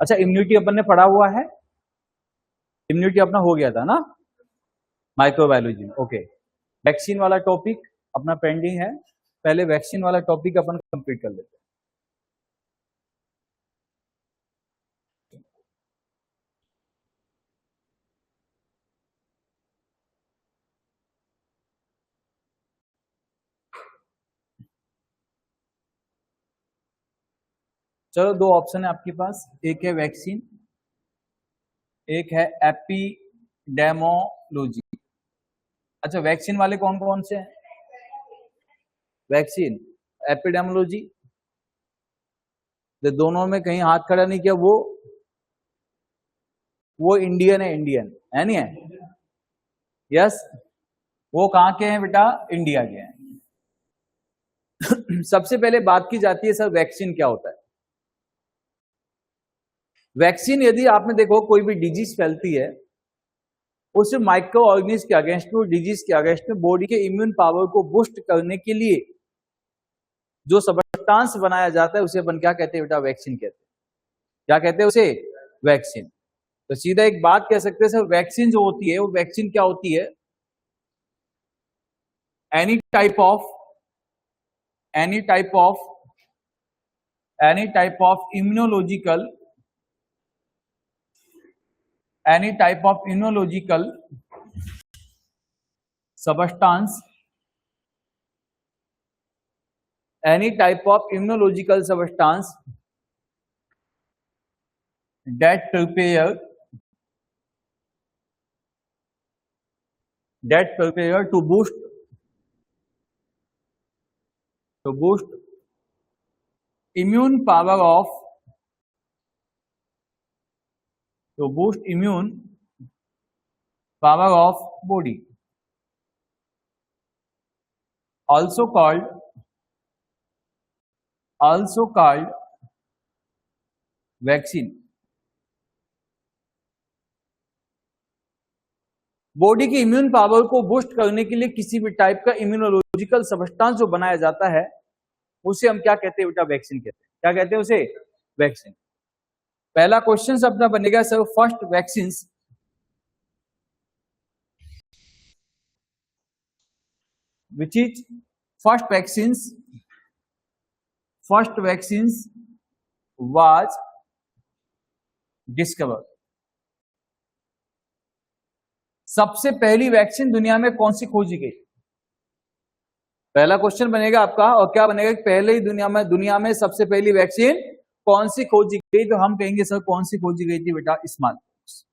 अच्छा, इम्यूनिटी अपन ने पढ़ा हुआ है, इम्यूनिटी अपना हो गया था ना माइक्रोबायोलॉजी में। ओके, वैक्सीन वाला टॉपिक अपना पेंडिंग है, पहले वैक्सीन वाला टॉपिक अपन कंप्लीट कर लेते हैं। चलो, दो ऑप्शन है आपके पास, एक है वैक्सीन, एक है एपिडेमोलॉजी। अच्छा, वैक्सीन वाले कौन कौन से हैं? वैक्सीन, एपिडेमोलॉजी, दोनों में कहीं हाथ खड़ा नहीं किया, वो इंडियन है, इंडियन है नहीं है? यस, वो कहां के हैं बेटा? इंडिया के हैं। सबसे पहले बात की जाती है सर वैक्सीन क्या होता है। वैक्सीन, यदि आपने देखो कोई भी डिजीज फैलती है, उस माइक्रो ऑर्गेनिज्म के अगेंस्ट में, डिजीज के अगेंस्ट में बॉडी के इम्यून पावर को बूस्ट करने के लिए जो सब्सटेंस बनाया जाता है उसे अपन क्या कहते हैं बेटा? वैक्सीन कहते हैं। क्या कहते हैं उसे? वैक्सीन। तो सीधा एक बात कह सकते हैं सर, वैक्सीन जो होती है वो वैक्सीन क्या होती है? Any type of immunological substance that prepare to boost immune power of body, also called vaccine. Body की इम्यून पावर को बूस्ट करने के लिए किसी भी टाइप का इम्यूनोलॉजिकल सब्सटेंस जो बनाया जाता है उसे हम क्या कहते हैं बेटा? वैक्सीन कहते हैं। क्या कहते हैं उसे? वैक्सीन। पहला क्वेश्चन अपना बनेगा sir, first vaccines was discover. सबसे पहली वैक्सीन दुनिया में कौन सी खोजी गई? पहला क्वेश्चन बनेगा आपका, और क्या बनेगा? पहले ही दुनिया में सबसे पहली वैक्सीन कौन सी खोजी गई? तो हम कहेंगे सर कौन सी खोजी गई थी बेटा? Small pox.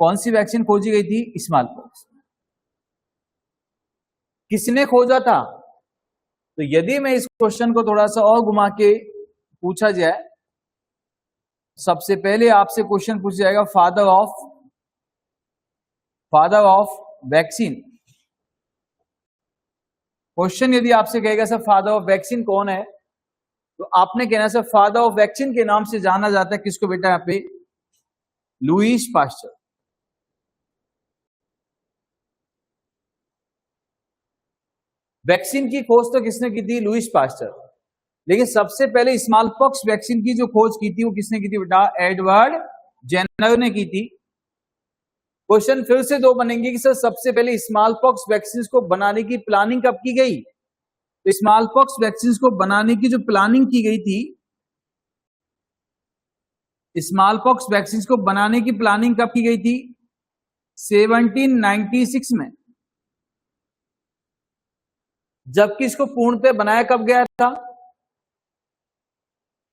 कौन सी वैक्सीन खोजी गई थी? Small pox. किसने खोजा था? तो यदि मैं इस क्वेश्चन को थोड़ा सा और घुमा के पूछा जाए, सबसे पहले आपसे क्वेश्चन पूछा जाएगा फादर ऑफ वैक्सीन। क्वेश्चन यदि आपसे कहेगा सर फादर ऑफ वैक्सीन कौन है, तो आपने कहना सर फादर ऑफ वैक्सीन के नाम से जाना जाता है किसको बेटा? यहां पे लुईस पास्चर। वैक्सीन की खोज तो किसने की थी? Lewis pasture. लेकिन सबसे पहले स्मॉल पॉक्स वैक्सीन की जो खोज की थी वो किसने की थी बेटा? एडवर्ड जेनर ने की थी। क्वेश्चन फिर से दो बनेंगे कि सर सबसे पहले स्मॉल पॉक्स वैक्सीन को बनाने की प्लानिंग कब की गई? तो स्मॉल पॉक्स वैक्सीन को बनाने की जो प्लानिंग की गई थी, स्मॉल पॉक्स वैक्सीन को बनाने की प्लानिंग कब की गई थी? 1796 में। जबकि इसको पूर्णतः बनाया कब गया था?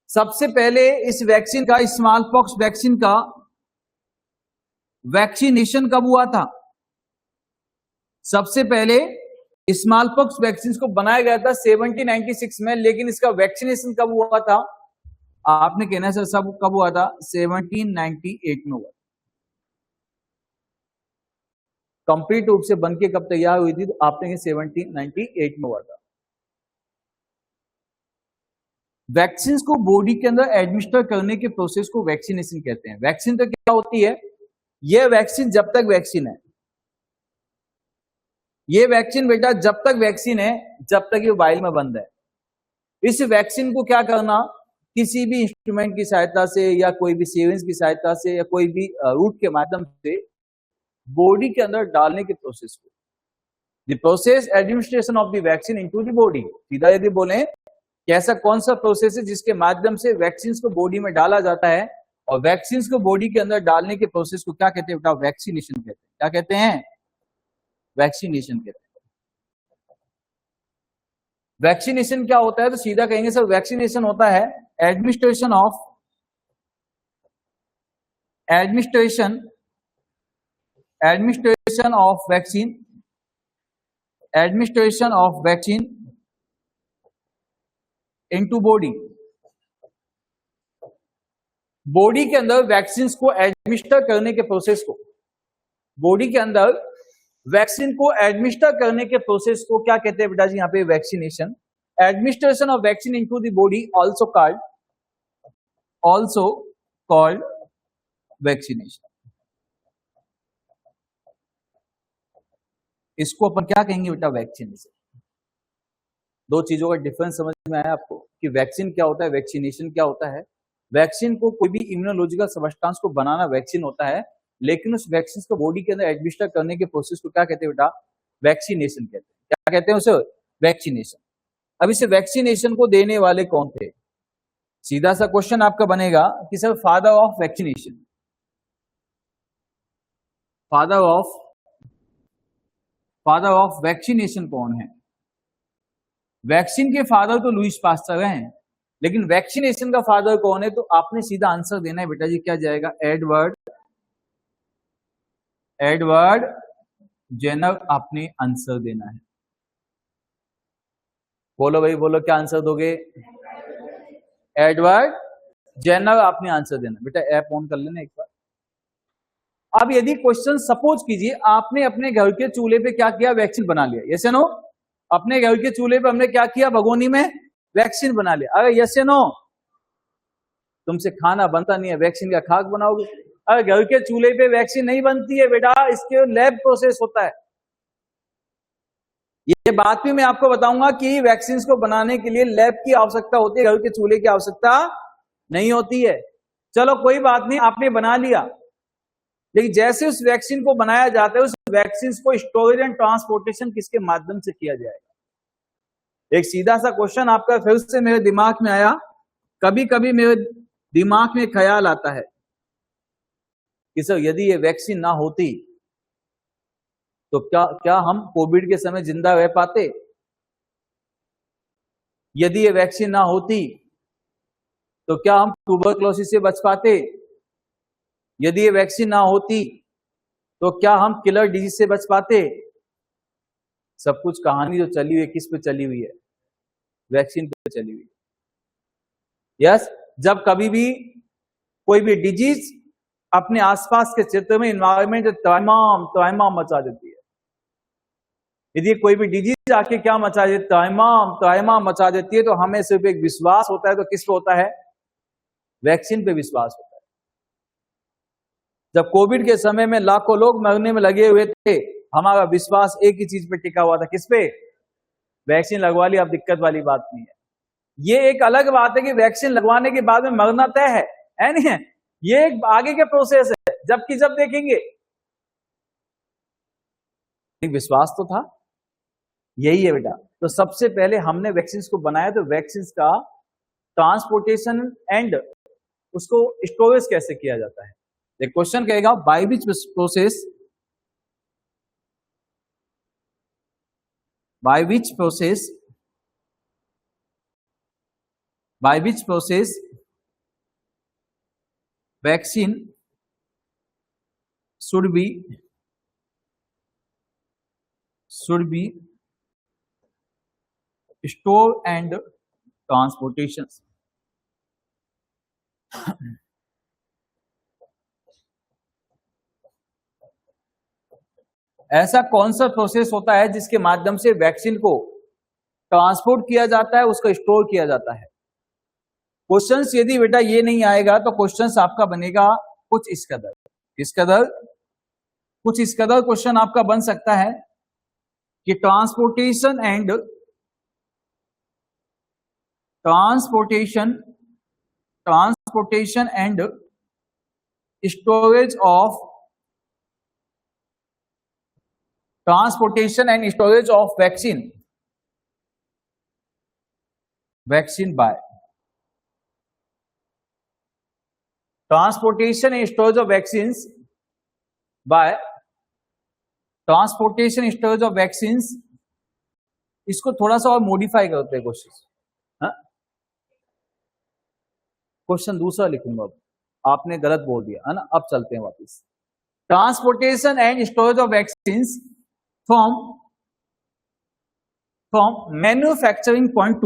सबसे पहले इस वैक्सीन का, स्मॉल पॉक्स वैक्सीन का वैक्सीनेशन कब हुआ था? सबसे पहले स्मॉल पॉक्स वैक्सीन को बनाया गया था 1796 में, लेकिन इसका वैक्सीनेशन कब हुआ था? आपने कहना सर सब कब हुआ था? 1798 में हुआ। कंप्लीट रूप से बनके कब तैयार हुई थी? तो आपने 1798 में हुआ था। वैक्सीन को बॉडी के अंदर एडमिनिस्टर करने के प्रोसेस को वैक्सीनेशन कहते हैं। वैक्सीन तो क्या होती है? यह वैक्सीन जब तक वैक्सीन है, ये वैक्सीन बेटा जब तक वैक्सीन है, जब तक ये वाइल में बंद है। इस वैक्सीन को क्या करना किसी भी इंस्ट्रूमेंट की सहायता से या कोई भी सीरेंज की सहायता से या कोई भी रूट के माध्यम से बॉडी के अंदर डालने के प्रोसेस को, the process administration of the vaccine into the body. सीधा यदि बोले कि ऐसा कौन सा प्रोसेस है जिसके माध्यम से वैक्सीन को बॉडी में डाला जाता है, और वैक्सीन को बॉडी के अंदर डालने के प्रोसेस को क्या कहते हैं बेटा? वैक्सीनेशन कहते हैं। क्या कहते हैं? वैक्सीनेशन कहते हैं। वैक्सीनेशन क्या होता है? तो सीधा कहेंगे सर वैक्सीनेशन होता है administration of vaccine into body. Body के अंदर वैक्सीन को एडमिनिस्टर करने के प्रोसेस को, बॉडी के अंदर वैक्सीन को एडमिनिस्टर करने के प्रोसेस को क्या कहते हैं बेटा जी? यहां पे vaccination. Administration of vaccine into the body also called vaccination. इसको अपन क्या कहेंगे बेटा? वैक्सीनेशन। दो चीजों का डिफरेंस समझ में आया आपको कि वैक्सीन क्या होता है, वैक्सीनेशन क्या होता है? वैक्सीन को कोई भी इम्यूनोलॉजिकल सब्सटेंस को बनाना वैक्सीन होता है, लेकिन उस वैक्सीन को बॉडी के अंदर एडमिनिस्टर करने के प्रोसेस को क्या कहते हैं बेटा? वैक्सीनेशन कहते हैं। क्या कहते हैं उसे? वैक्सीनेशन। अब इसे वैक्सीनेशन को देने वाले कौन थे? सीधा सा क्वेश्चन आपका बनेगा कि sir father of vaccination, father of vaccination कौन है? वैक्सीन के फादर तो लुईस पास्चर हैं, लेकिन वैक्सीनेशन का फादर कौन है? तो आपने सीधा आंसर देना है बेटा जी। क्या जाएगा? एडवर्ड जेनर आपने आंसर देना है। बोलो भाई बोलो, क्या आंसर दोगे? एडवर्ड जेनर आपने आंसर देना। बेटा ऐप ऑन कर लेना एक बार। अब यदि क्वेश्चन सपोज कीजिए आपने अपने घर के चूल्हे पे क्या किया? वैक्सीन बना लिया। यस या नो? अपने घर के चूल्हे पे हमने क्या किया? भगोनी में वैक्सीन बना लिया। अगर यस या नो? तुमसे खाना बनता नहीं है, वैक्सीन का खाक बनाओगे। अगर घर के चूल्हे पे वैक्सीन नहीं बनती है बेटा, इसके लैब प्रोसेस होता है। ये बात भी मैं आपको बताऊंगा कि वैक्सीन को बनाने के लिए लैब की आवश्यकता होती है, घर के चूल्हे की आवश्यकता नहीं होती है। चलो कोई बात नहीं, आपने बना लिया, लेकिन जैसे उस वैक्सीन को बनाया जाता है, उस वैक्सीन को स्टोरेज एंड ट्रांसपोर्टेशन किसके माध्यम से किया जाएगा? एक सीधा सा क्वेश्चन आपका फिर से मेरे दिमाग में आया। कभी कभी मेरे दिमाग में ख्याल आता है कि सर यदि ये वैक्सीन ना होती तो क्या हम कोविड के समय जिंदा रह पाते? यदि ये वैक्सीन ना होती तो क्या हम ट्यूबरक्लोसिस से बच पाते? यदि ये वैक्सीन ना होती तो क्या हम किलर डिजीज से बच पाते? सब कुछ कहानी जो चली हुई है किस पे चली हुई है? वैक्सीन पे चली हुई है। यस, जब कभी भी कोई भी डिजीज अपने आसपास के क्षेत्र में इन्वायरमेंट तमाम मचा देती है, यदि कोई भी डिजीज आके क्या मचा देती? तमाम मचा देती है, तो हमें सिर्फ एक विश्वास होता है। तो किस पे होता है? वैक्सीन पे विश्वास होता है। जब कोविड के समय में लाखों लोग मरने में लगे हुए थे, हमारा विश्वास एक ही चीज पे टिका हुआ था। किस पे? वैक्सीन लगवा ली, अब दिक्कत वाली बात नहीं है। ये एक अलग बात है कि वैक्सीन लगवाने के बाद में मरना तय है नहीं है? ये एक आगे के प्रोसेस है। जबकि जब देखेंगे एक विश्वास तो था, यही है बेटा। तो सबसे पहले हमने वैक्सीन को बनाया, तो वैक्सीन का ट्रांसपोर्टेशन एंड उसको स्टोरेज कैसे किया जाता है? एक क्वेश्चन कहेगा by which process vaccine should be stored and transportation। ऐसा कौन सा प्रोसेस होता है जिसके माध्यम से वैक्सीन को ट्रांसपोर्ट किया जाता है, उसको स्टोर किया जाता है? क्वेश्चंस यदि बेटा ये नहीं आएगा तो क्वेश्चंस आपका बनेगा कुछ इस कदर क्वेश्चन आपका बन सकता है कि transportation transportation and storage of vaccine by transportation and storage of vaccines by transportation storage of vaccines. इसको थोड़ा सा और मॉडिफाई करते हैं क्वेश्चन दूसरा लिखूंगा। अब आपने गलत बोल दिया है ना, अब चलते हैं वापस। Transportation and storage of vaccines from manufacturing point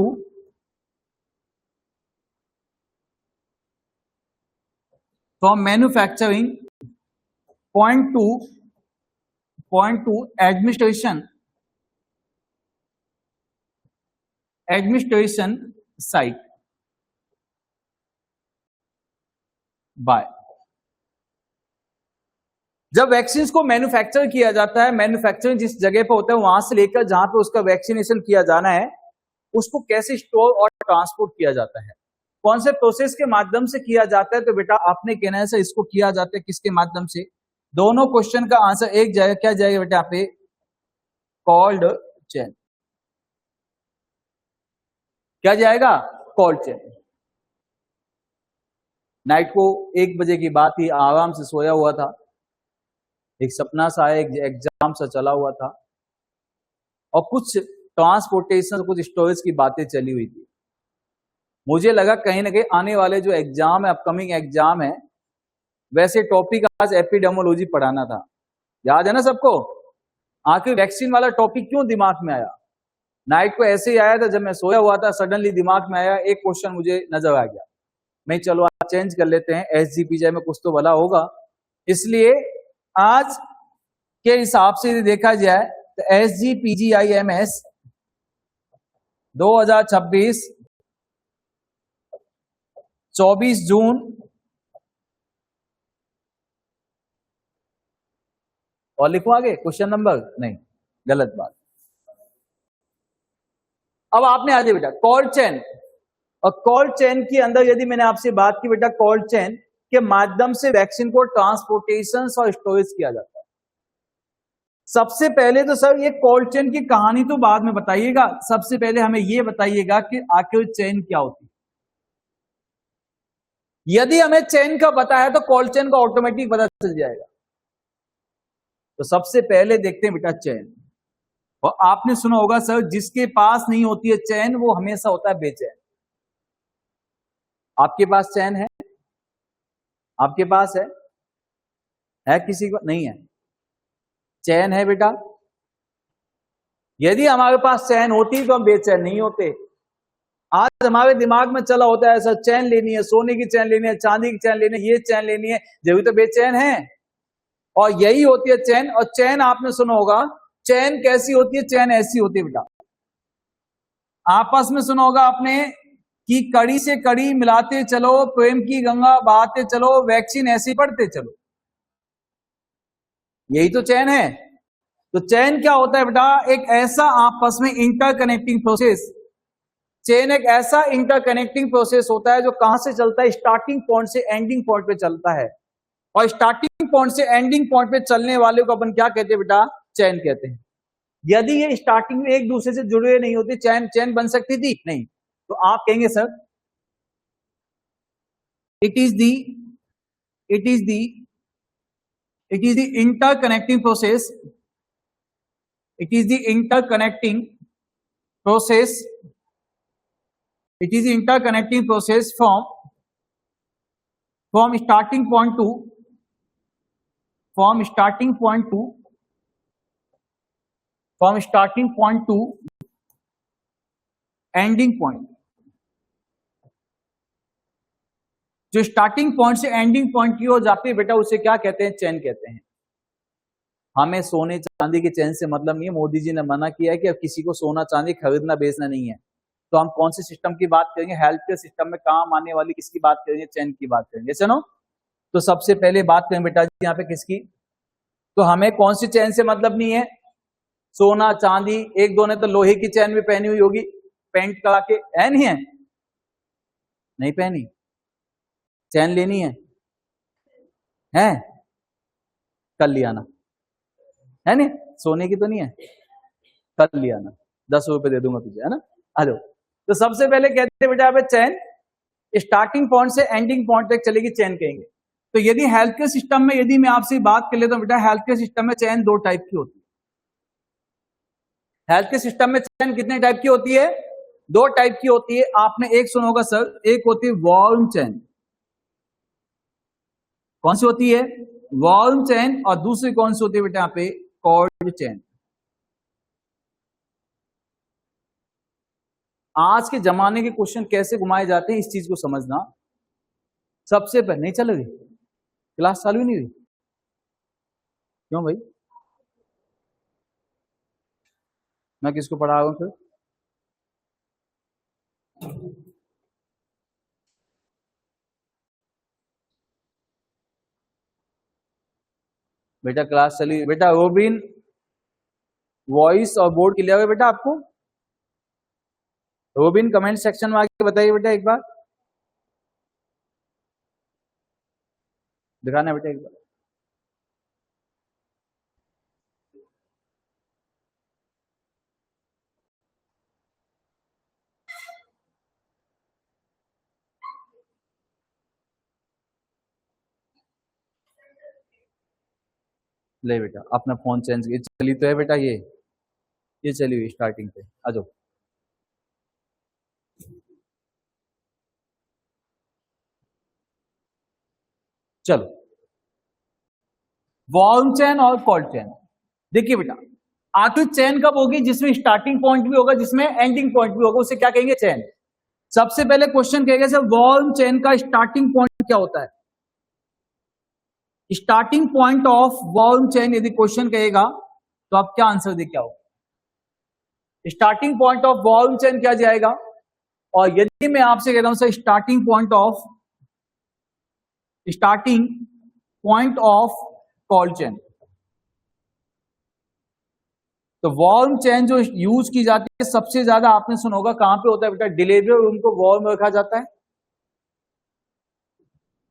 two point to administration site by। जब वैक्सीन को मैन्युफैक्चर किया जाता है, मैन्युफैक्चरिंग जिस जगह पे होता है वहां से लेकर जहां पे उसका वैक्सीनेशन किया जाना है, उसको कैसे स्टोर और ट्रांसपोर्ट किया जाता है, कौन से प्रोसेस के माध्यम से किया जाता है। तो बेटा आपने कहना है सर इसको किया जाता है किसके माध्यम से। दोनों क्वेश्चन का आंसर एक जाएगा, क्या जाएगा बेटा यहाँ पे, कोल्ड चेन। क्या जाएगा, कोल्ड चेन। नाइट को 1 बजे की बात थी, आराम से सोया हुआ था, एक सपना सा आया, एक एग्जाम सा चला हुआ था और कुछ ट्रांसपोर्टेशन कुछ स्टोरेज की बातें चली हुई थी। मुझे लगा कहीं ना कहीं आने वाले जो एग्जाम है, अपकमिंग एग्जाम है, वैसे टॉपिक आज एपिडेमोलॉजी पढ़ाना था, याद है ना सबको। आखिर वैक्सीन वाला टॉपिक क्यों दिमाग में आया, नाइट को ऐसे ही आया था, जब मैं सोया हुआ था सडनली दिमाग में आया, एक क्वेश्चन मुझे नजर आ गया, मैं चलो आज चेंज कर लेते हैं, SGPGI में कुछ तो भला होगा। इसलिए आज के हिसाब से यदि देखा जाए तो SGPGIMS 2026 24 जून और लिखो आगे क्वेश्चन नंबर, नहीं गलत बात। अब आपने आगे बेटा कोल्ड चेन, और कोल्ड चेन के अंदर यदि मैंने आपसे बात की बेटा, कोल्ड चेन के माध्यम से वैक्सीन को ट्रांसपोर्टेशन और स्टोरेज किया जाता है। सबसे पहले तो सर ये कोल्ड चेन की कहानी तो बाद में बताइएगा, सबसे पहले हमें यह बताइएगा कि आखिर चेन क्या होती है। यदि हमें चेन का पता है तो कोल्ड चेन का ऑटोमेटिक पता चल जाएगा। तो सबसे पहले देखते हैं बेटा चेन। और आपने सुना होगा सर जिसके पास नहीं होती है चैन वो हमेशा होता है बेचैन। आपके पास चैन है, आपके पास है किसी को नहीं है, चैन है बेटा। यदि हमारे पास चैन होती तो हम बेचैन नहीं होते। आज हमारे दिमाग में चला होता है ऐसा, चैन लेनी है, सोने की चैन लेनी है, चांदी की चैन लेनी है, ये चैन लेनी है, जब तो बेचैन है। और यही होती है चैन। और चैन आपने सुना होगा, चैन कैसी होती है, चैन ऐसी होती है बेटा। आपस में सुना होगा आपने कि कड़ी से कड़ी मिलाते चलो, प्रेम की गंगा बहाते चलो, वैक्सीन ऐसी पढ़ते चलो, यही तो चैन है। तो चैन क्या होता है बेटा, एक ऐसा आपस में इंटरकनेक्टिंग प्रोसेस। चेन एक ऐसा इंटरकनेक्टिंग प्रोसेस होता है जो कहां से चलता है, स्टार्टिंग पॉइंट से एंडिंग पॉइंट पे चलता है। और स्टार्टिंग पॉइंट से एंडिंग पॉइंट पे चलने वाले को अपन क्या कहते हैं बेटा, चैन कहते हैं। यदि ये स्टार्टिंग में एक दूसरे से जुड़े नहीं होते, चैन बन सकती थी नहीं। तो आप कहेंगे sir it is the interconnecting process, it is the interconnecting process from starting point to ending point। जो स्टार्टिंग पॉइंट से एंडिंग पॉइंट की ओर जाती है बेटा, उसे क्या कहते हैं, चैन कहते हैं। हमें सोने चांदी की चैन से मतलब नहीं है। मोदी जी ने मना किया है कि अब किसी को सोना चांदी खरीदना बेचना नहीं है। तो हम कौन से सिस्टम की बात करेंगे, हेल्थ केयर सिस्टम में काम आने वाली किसकी बात करेंगे, चैन की बात करेंगे, चलो। तो सबसे पहले बात करें बेटा जी यहाँ पे किसकी, तो हमें कौन सी चैन से मतलब नहीं है, सोना चांदी। एक दो ने तो लोहे की चैन भी पहनी हुई होगी, पेंट करा के, है नहीं है, नहीं पहनी। चैन लेनी है कल ले आना, है नहीं, सोने की तो नहीं है, कल ले आना, 10 रुपए दे दूंगा तुझे, है ना, आ जाओ। तो सबसे पहले कहते हैं बेटा यहाँ पे चैन स्टार्टिंग पॉइंट से एंडिंग पॉइंट तक चलेगी, चैन कहेंगे। तो यदि हेल्थ केयर सिस्टम में यदि मैं आपसे बात कर लेता हूं बेटा, हेल्थ केयर सिस्टम में चैन 2 टाइप की होती है। हेल्थ केयर सिस्टम में चैन कितने टाइप की होती है? 2 टाइप की होती है। आपने एक सुना होगा सर, एक होती है वॉल्यूम चैन। कौन सी होती है? वॉल्यूम चैन। और दूसरी कौन सी होती है बेटा यहाँ पे? कॉर्ड चैन। आज के जमाने के क्वेश्चन कैसे घुमाए जाते हैं इस चीज को समझना। सबसे पहले नहीं चल रही क्लास, चालू ही नहीं हुई क्यों भाई? मैं किसको पढ़ा रहा हूं फिर? बेटा क्लास चली बेटा। रोबिन वॉइस और बोर्ड क्लियर है बेटा आपको? रोबिन कमेंट सेक्शन में आके बताइए बेटा एक बार, दिखाना बेटा एक बार। ले बेटा अपना फोन चेंज किया, चली तो है बेटा, ये चली हुई स्टार्टिंग पे, आ जाओ। चलो, वॉल्यूम चेन और कॉल्ड चेन। देखिए बेटा, आखिर चेन कब होगी? जिसमें स्टार्टिंग पॉइंट भी होगा, जिसमें एंडिंग पॉइंट भी होगा, उसे क्या कहेंगे? चेन। सबसे पहले क्वेश्चन कहेगा सर, वॉल्यूम चेन का स्टार्टिंग पॉइंट क्या होता है? Starting point of volume chain यदि क्वेश्चन कहेगा तो आप क्या आंसर दे, क्या होगा? Starting point of volume chain क्या जाएगा? और यदि मैं आपसे कहता हूं sir, starting point of called chain, तो वॉल्यूम चेन जो यूज की जाती है सबसे ज्यादा आपने सुना होगा कहां पे होता है बेटा? डिलीवरी रूम को वॉल्यूम में रखा जाता है।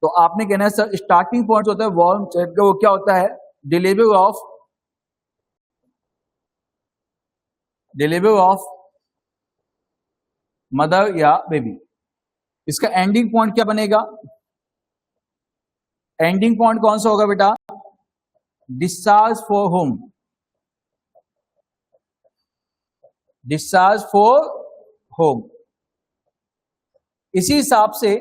तो आपने कहना है सर, स्टार्टिंग पॉइंट होता है वॉल्यूम चेन का, वो क्या होता है? डिलीवरी ऑफ मदर या बेबी। इसका एंडिंग पॉइंट क्या बनेगा? एंडिंग पॉइंट कौन सा होगा बेटा? Discharge for home. Discharge for home. इसी हिसाब से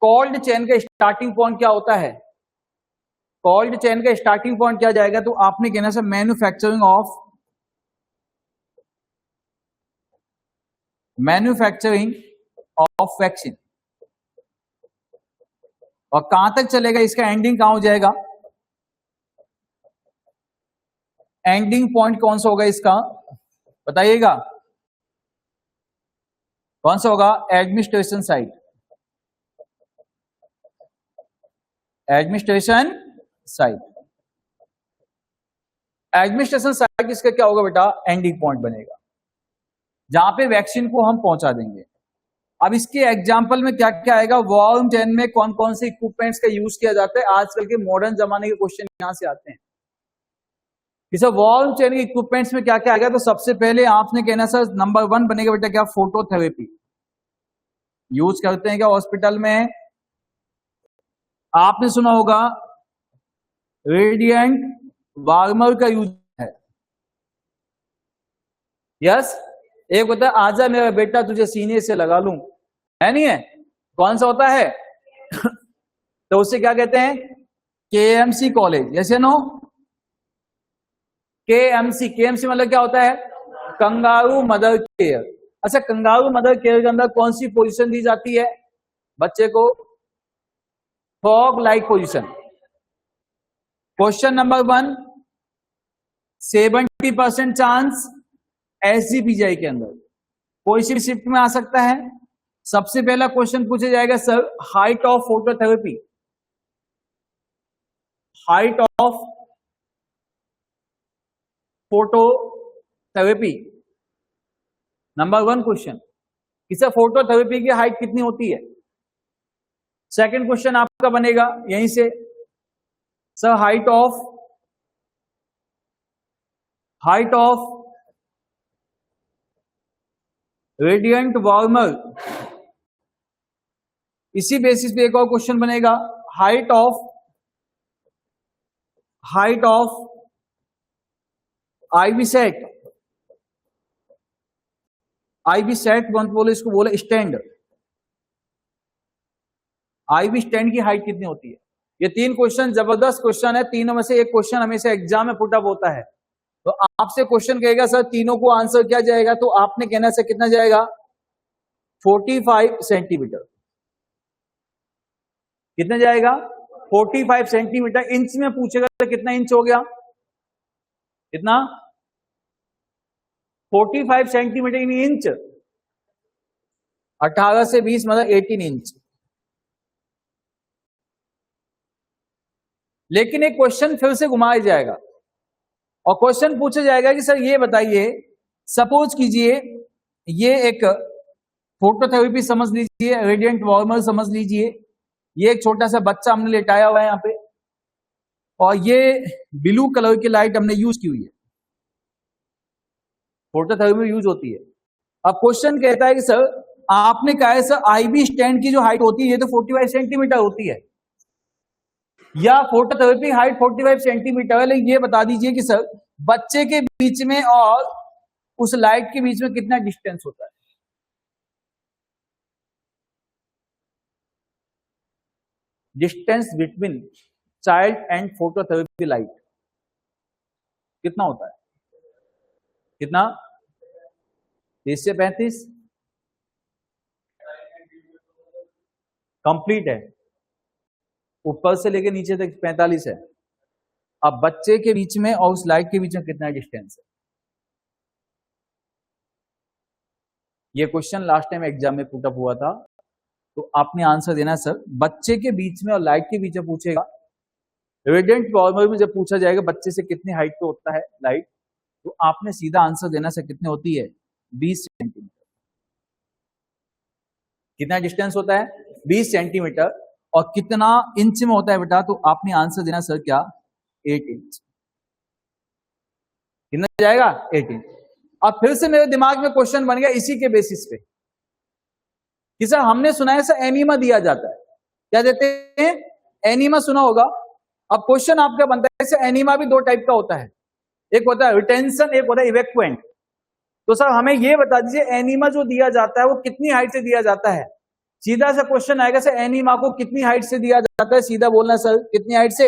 कॉल्ड चेन का स्टार्टिंग पॉइंट क्या होता है? कॉल्ड चेन का स्टार्टिंग पॉइंट क्या जाएगा? तो आपने कहना सर, मैन्युफैक्चरिंग ऑफ वैक्सीन। और कहां तक चलेगा? इसका एंडिंग कहां हो जाएगा? एंडिंग पॉइंट कौन सा होगा इसका, बताइएगा? कौन सा होगा? Administration site. एडमिनिस्ट्रेशन साइट इसका क्या होगा बेटा? एंडिंग पॉइंट बनेगा, जहां पे वैक्सीन को हम पहुंचा देंगे। अब इसके एग्जाम्पल में क्या क्या आएगा? वॉल्यूम चेन में कौन कौन से इक्विपमेंट्स का यूज किया जाता है? आजकल के मॉडर्न जमाने के क्वेश्चन यहां से आते हैं कि सर वॉल्यूम चेन के इक्विपमेंट्स में क्या क्या आएगा। तो सबसे पहले आपने कहना सर, नंबर 1 बनेगा बेटा क्या? फोटोथेरेपी। यूज करते हैं क्या हॉस्पिटल में? आपने सुना होगा रेडिएंट वार्मर का यूज है। यस, एक होता है आजा मेरा बेटा तुझे सीने से लगा लूं, है नहीं है? कौन सा होता है? तो उसे क्या कहते हैं? KMC college. यस या नो? केएमसी मतलब क्या होता है? Kangaroo mother care. अच्छा, कंगारू मदर केयर के अंदर कौन सी पोजीशन दी जाती है बच्चे को? Frog like position. Question number 1, 70% chance SGPGI के अंदर कोई सी शिफ्ट में आ सकता है। सबसे पहला क्वेश्चन पूछा जाएगा sir, height of phototherapy. Height of phototherapy number 1 question. इसे फोटोथेरेपी की हाइट कितनी होती है? सेकंड क्वेश्चन आपका बनेगा यहीं से, sir height of radiant warmer, इसी बेसिस पे एक और क्वेश्चन बनेगा, हाइट ऑफ आईवी सेट कौन बोले इसको, बोले स्टैंड, आईवी स्टैंड की हाइट कितनी होती है। ये तीन क्वेश्चन जबरदस्त क्वेश्चन है, तीनों में से एक क्वेश्चन हमेशा एग्जाम में पुट अप होता है। तो आपसे क्वेश्चन कहेगा सर तीनों को आंसर क्या जाएगा, तो आपने कहना सर कितना जाएगा, 45 सेंटीमीटर। कितना जाएगा, 45 सेंटीमीटर। इंच में पूछेगा तो कितना इंच हो गया, कितना, 45 सेंटीमीटर इन इंच, 18 से 20 मतलब 18 इंच। लेकिन एक क्वेश्चन फिर से घुमाया जाएगा और क्वेश्चन पूछा जाएगा कि सर ये बताइए, सपोज कीजिए ये एक फोटोथेरेपी समझ लीजिए, रेडिएंट वार्मर समझ लीजिए, ये एक छोटा सा बच्चा हमने लेटाया हुआ है यहां पे और ये ब्लू कलर की लाइट हमने यूज की हुई है, फोटोथेरेपी यूज होती है। अब क्वेश्चन कहता है कि सर आपने कहा है सर आईवी स्टैंड की जो हाइट होती है ये तो 45 सेंटीमीटर होती है, या फोटोथेरेपी हाइट 45 सेंटीमीटर है, लेकिन ये बता दीजिए कि सर बच्चे के बीच में और उस लाइट के बीच में कितना डिस्टेंस होता है। Distance between child and phototherapy light कितना होता है, कितना, 30 से 35 कंप्लीट है, ऊपर से लेके नीचे तक 45 है। अब बच्चे के बीच में और उस लाइट के बीच में कितना डिस्टेंस है। ये क्वेश्चन लास्ट टाइम एग्जाम में पुट अप हुआ था, तो आपने आंसर देना सर बच्चे के बीच में और लाइट के बीच में पूछेगा। रेडिएंट वार्मर में जब पूछा जाएगा बच्चे से कितनी हाइट पे होता है लाइट, तो आपने सीधा आंसर देना सर कितने होती है, 20 सेंटीमीटर। कितना डिस्टेंस होता है, 20 सेंटीमीटर। और कितना इंच में होता है बेटा, तो आपने आंसर देना सर क्या, 8 इंच। कितना जाएगा, 8 इंच। अब फिर से मेरे दिमाग में क्वेश्चन बन गया इसी के बेसिस पे कि सर हमने सुना है सर एनीमा दिया जाता है, क्या देते हैं, एनीमा सुना होगा। अब क्वेश्चन आपका बनता है सर एनीमा भी दो टाइप का होता है, एक होता है रिटेंशन, एक होता है इवैक्यूएंट। तो सर हमें यह बता दीजिए एनीमा जो दिया जाता है वो कितनी हाइट से दिया जाता है। सीधा सा क्वेश्चन आएगा सर एनीमा को कितनी हाइट से दिया जाता है, सीधा बोलना सर कितनी हाइट से,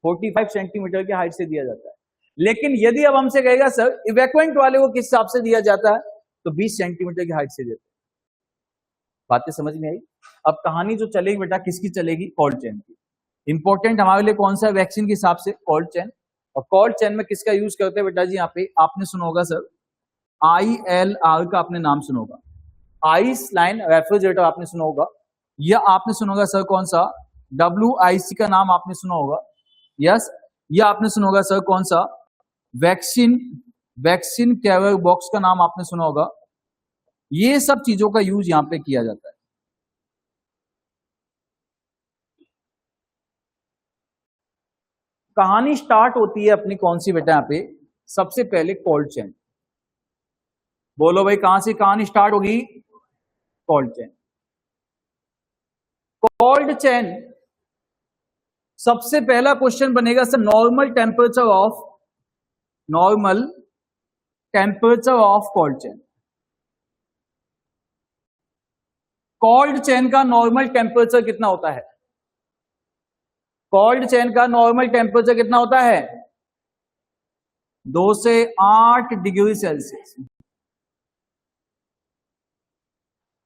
45 सेंटीमीटर की हाइट से दिया जाता है। लेकिन यदि अब हमसे कहेगा सर इवैक्यूएंट वाले को किस हिसाब से दिया जाता है, तो 20 सेंटीमीटर की हाइट से देते हैं। बातें समझ में आई। अब कहानी जो चलेगी बेटा किसकी चलेगी, कोल्ड चेन की। इंपॉर्टेंट हमारे लिए कौन सा, वैक्सीन के हिसाब से कोल्ड चेन। और कोल्ड चेन में किसका यूज करते हैं बेटा जी, यहाँ पे आपने सुना होगा सर ILR का आपने नाम सुना होगा, आइस लाइन रेफ्रिजरेटर आपने सुना होगा, या आपने सुना होगा सर कौन सा, WIC का नाम आपने सुना होगा, यस, या आपने सुना होगा सर कौन सा, वैक्सीन कैरियर बॉक्स का नाम आपने सुना होगा। ये सब चीजों का यूज यहां पे किया जाता है। कहानी स्टार्ट होती है अपनी कौन सी बेटा, यहां पे सबसे पहले कोल्ड चेन। बोलो भाई कहां से कहानी स्टार्ट होगी, कोल्ड चेन। कोल्ड चेन सबसे पहला क्वेश्चन बनेगा sir normal temperature of cold chain. Cold chain का नॉर्मल टेम्परेचर कितना होता है, कोल्ड चेन का नॉर्मल टेम्परेचर कितना होता है, 2 से 8 degree Celsius.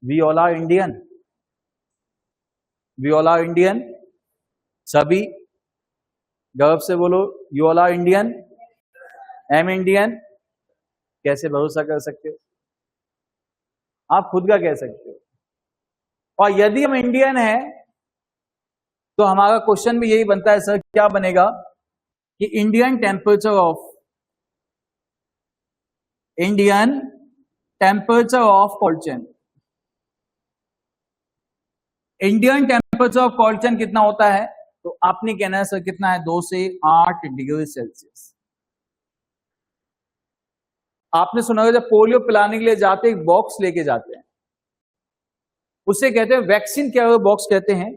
We all are Indian, सभी गर्व से बोलो, you all are Indian, am Indian. कैसे भरोसा कर सकते हो, आप खुद का कह सकते हो। और यदि हम इंडियन हैं तो हमारा क्वेश्चन भी यही बनता है सर, क्या बनेगा कि Indian temperature of cold chain. Indian temperature of cold कितना होता है? तो आपने कहना है सर कितना है? 2 से 8 डिग्री सेल्सियस। आपने सुना होगा जब पोलियो पिलाने के लिए जाते एक बॉक्स लेके जाते हैं, उसे कहते हैं वैक्सीन क्या हुआ बॉक्स कहते हैं।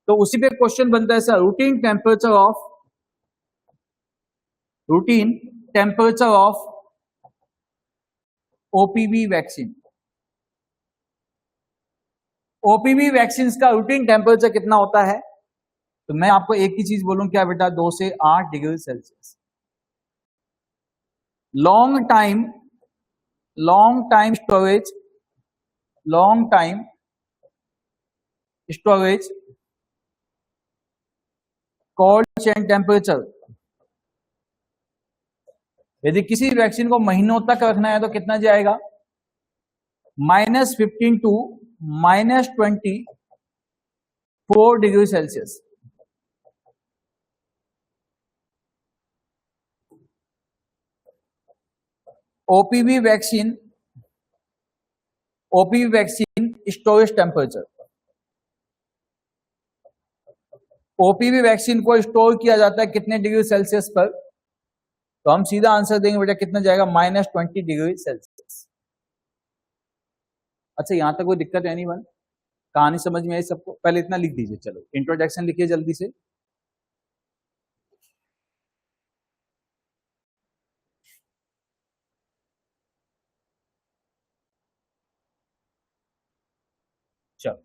तो उसी पे क्वेश्चन बनता है sir, routine temperature of OPV vaccine. OPV vaccine का रूटीन टेम्परेचर कितना होता है? तो मैं आपको एक ही चीज बोलूं क्या बेटा, 2 से 8 degree Celsius. Long time storage cold chain temperature. यदि किसी वैक्सीन को महीनों तक रखना है तो कितना जाएगा? -15 to -24 degree Celsius. OPV vaccine storage temperature. OPV vaccine को स्टोर किया जाता है कितने डिग्री सेल्सियस पर? तो हम सीधा आंसर देंगे बेटा कितना जाएगा? -20 डिग्री सेल्सियस। अच्छा यहां तक कोई दिक्कत है नहीं बन? कहानी समझ में आई सबको? पहले इतना लिख दीजिए, चलो इंट्रोडक्शन लिखिए जल्दी से। चलो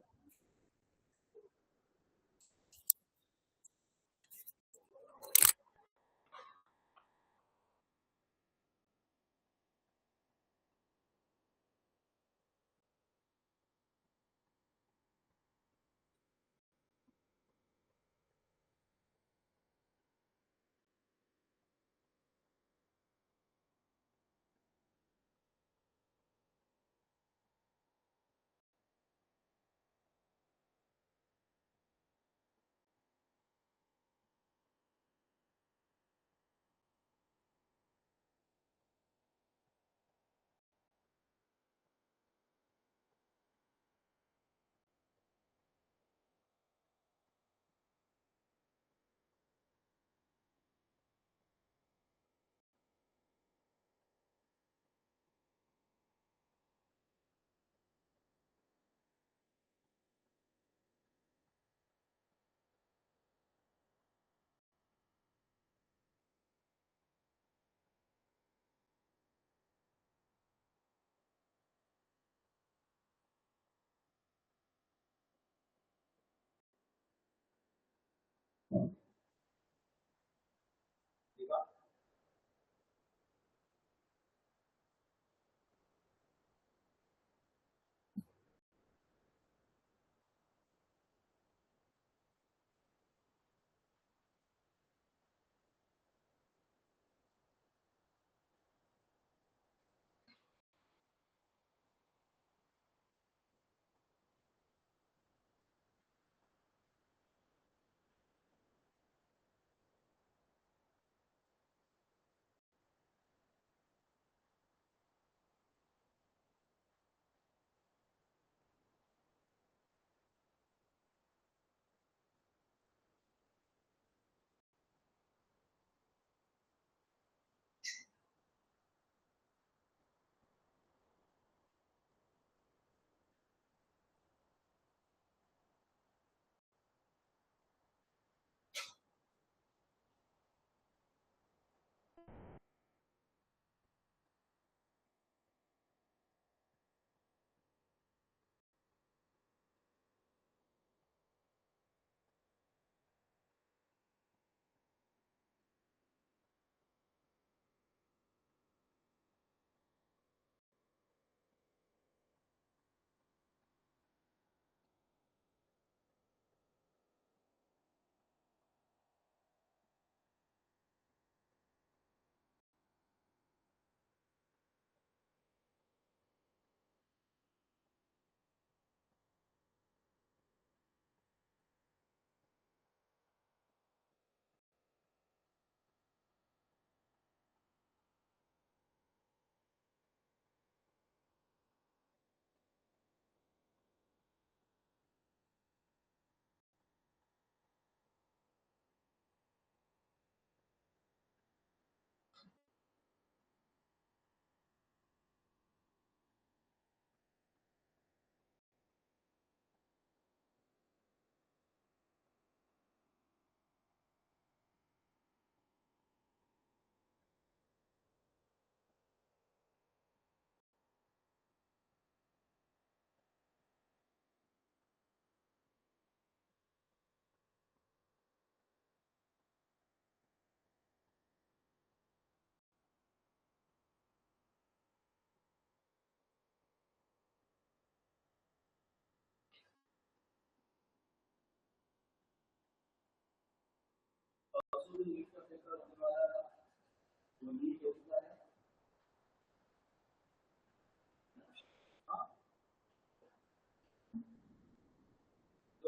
तो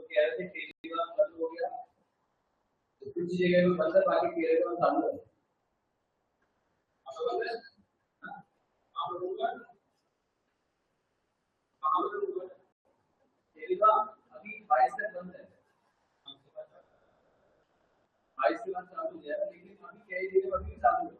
कह रहे थे केजरीवाल बंद हो गया, तो कुछ जगह में बंद है, बाकी केजरीवाल चालू है। आपको बंद है? हाँ? आप लोगों का कहाँ पे हुआ है? केजरीवाल अभी 22 तक बंद है, 22 के बाद चालू हो जाएगा, लेकिन अभी कई जगह अभी चालू है।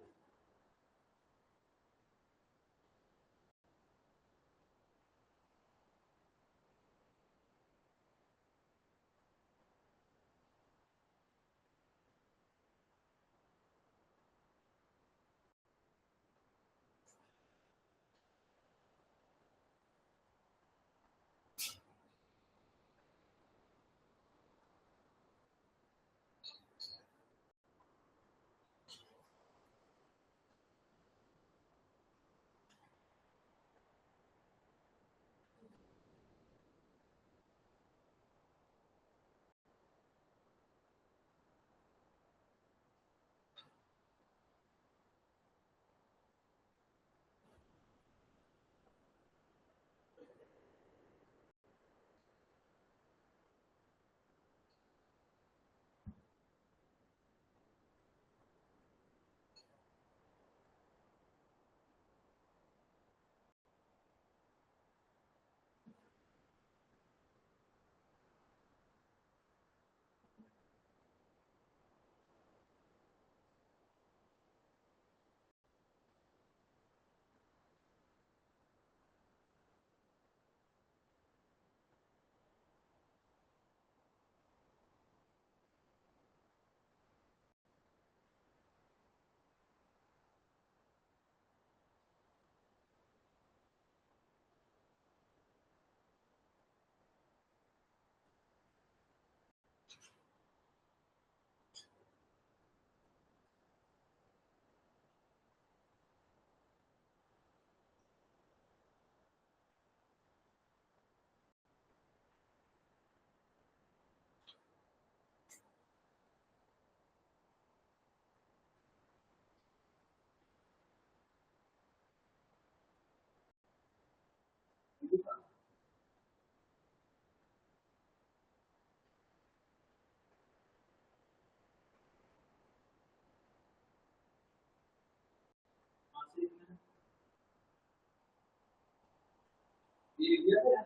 ये इंडिया में है।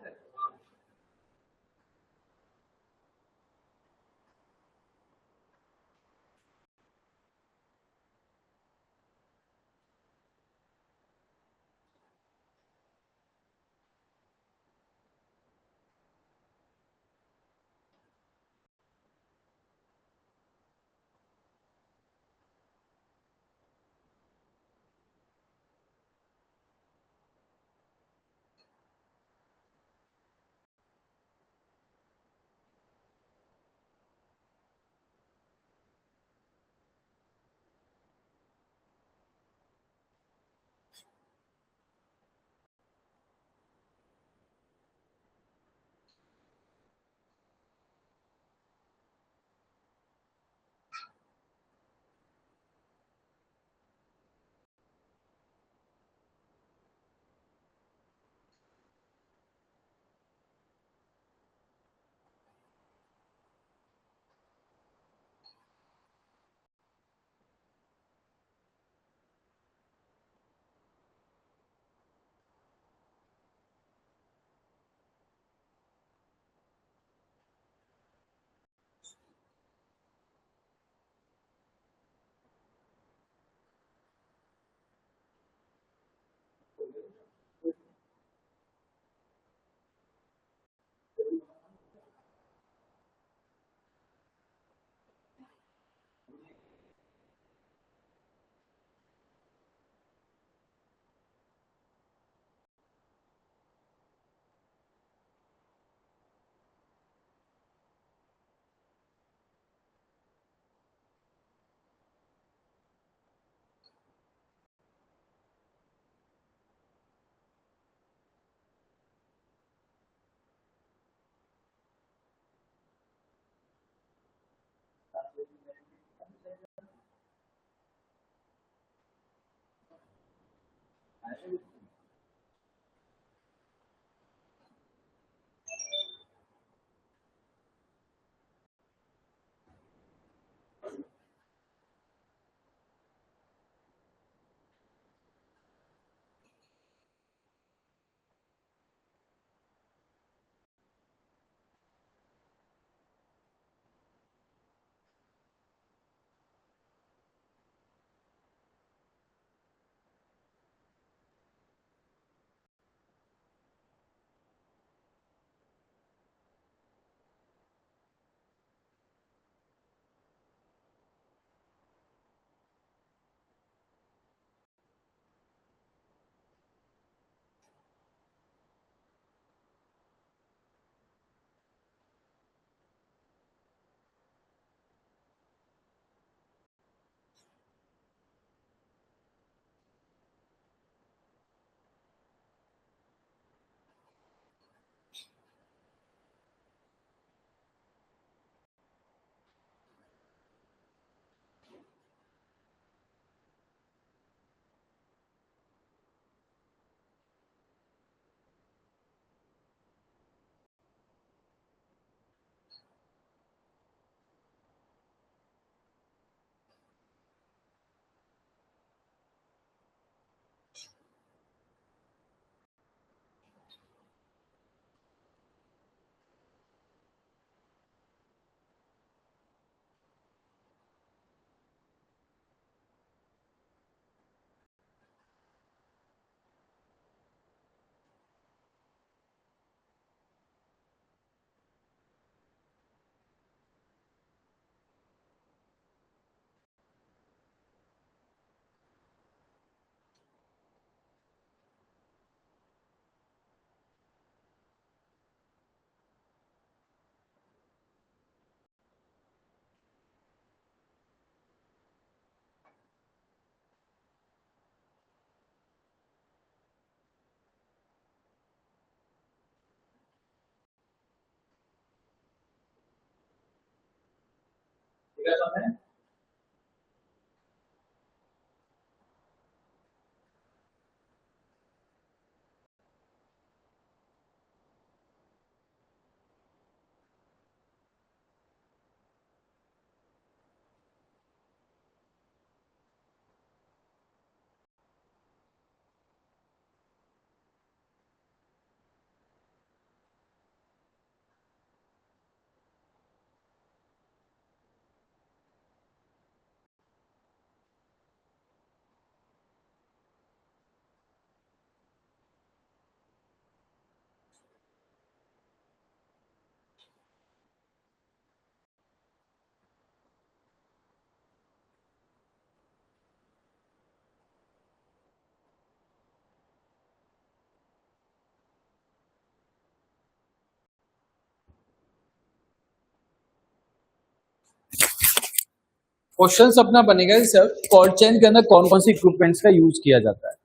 क्वेश्चंस अपना बनेगा कि सर कोल्ड चेन के अंदर कौन कौन सी इक्विपमेंट्स का यूज किया जाता है।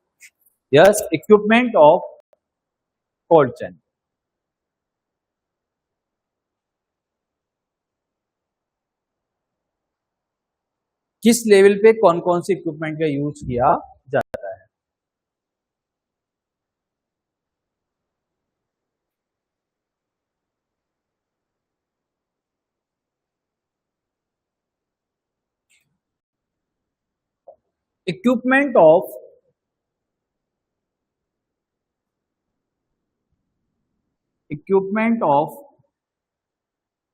Yes, equipment of cold chain. किस लेवल पे कौन कौन सी इक्विपमेंट का यूज किया जाता है। Equipment of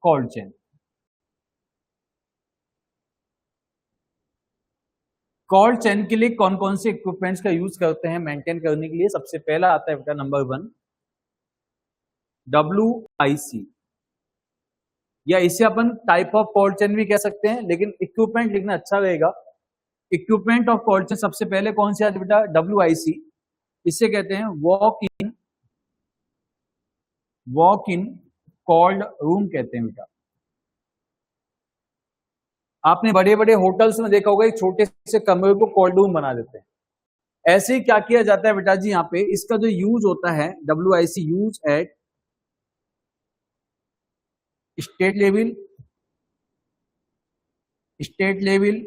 cold chain. Cold chain के लिए कौन कौन से इक्विपमेंट्स का यूज करते हैं मेंटेन करने के लिए। सबसे पहला आता है बेटा नंबर 1 WIC, या इसे अपन टाइप ऑफ कोल्ड चेन भी कह सकते हैं, लेकिन इक्विपमेंट लिखना अच्छा रहेगा। इक्विपमेंट ऑफ कोल्ड चेन सबसे पहले कौन सी आती है बेटा, WIC। इसे कहते हैं वॉक इन कोल्ड रूम कहते हैं बेटा। आपने बड़े बड़े होटल्स में देखा होगा एक छोटे से कमरे को कोल्ड रूम बना देते हैं। ऐसे ही क्या किया जाता है बेटा जी, यहाँ पे इसका जो यूज होता है WIC, use at state level,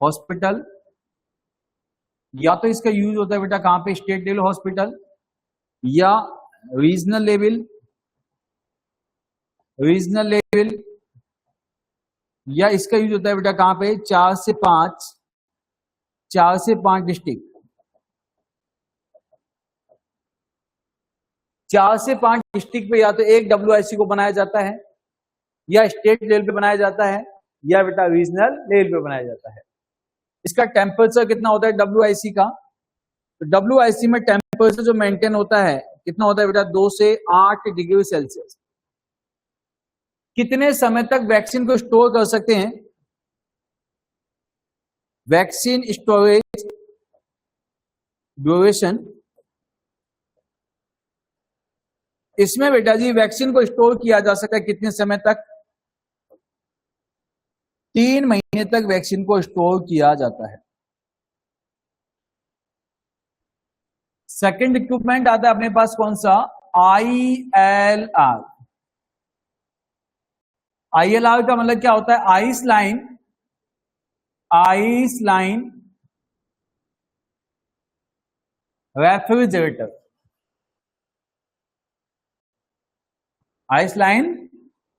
hospital, या तो इसका यूज होता है बेटा कहां पे, स्टेट लेवल हॉस्पिटल या रीजनल लेवल, या इसका यूज होता है बेटा कहां पे, 4 से 5 डिस्ट्रिक्ट, 4 से 5 डिस्ट्रिक्ट पे या तो एक WIC को बनाया जाता है, या स्टेट लेवल पे बनाया जाता है, या बेटा रीजनल लेवल पे बनाया जाता है। इसका टेम्परेचर कितना होता है WIC का, तो WIC में टेम्परेचर जो मेंटेन होता है कितना होता है बेटा, 2 से 8 डिग्री सेल्सियस। कितने समय तक वैक्सीन को स्टोर कर सकते हैं, वैक्सीन स्टोरेज ड्यूरेशन, इसमें बेटा जी वैक्सीन को स्टोर किया जा सकता है कितने समय तक, 3 महीने तक वैक्सीन को स्टोर किया जाता है। सेकंड इक्विपमेंट आता है अपने पास कौन सा, ILR। ILR का मतलब क्या होता है, ice line refrigerator, ice line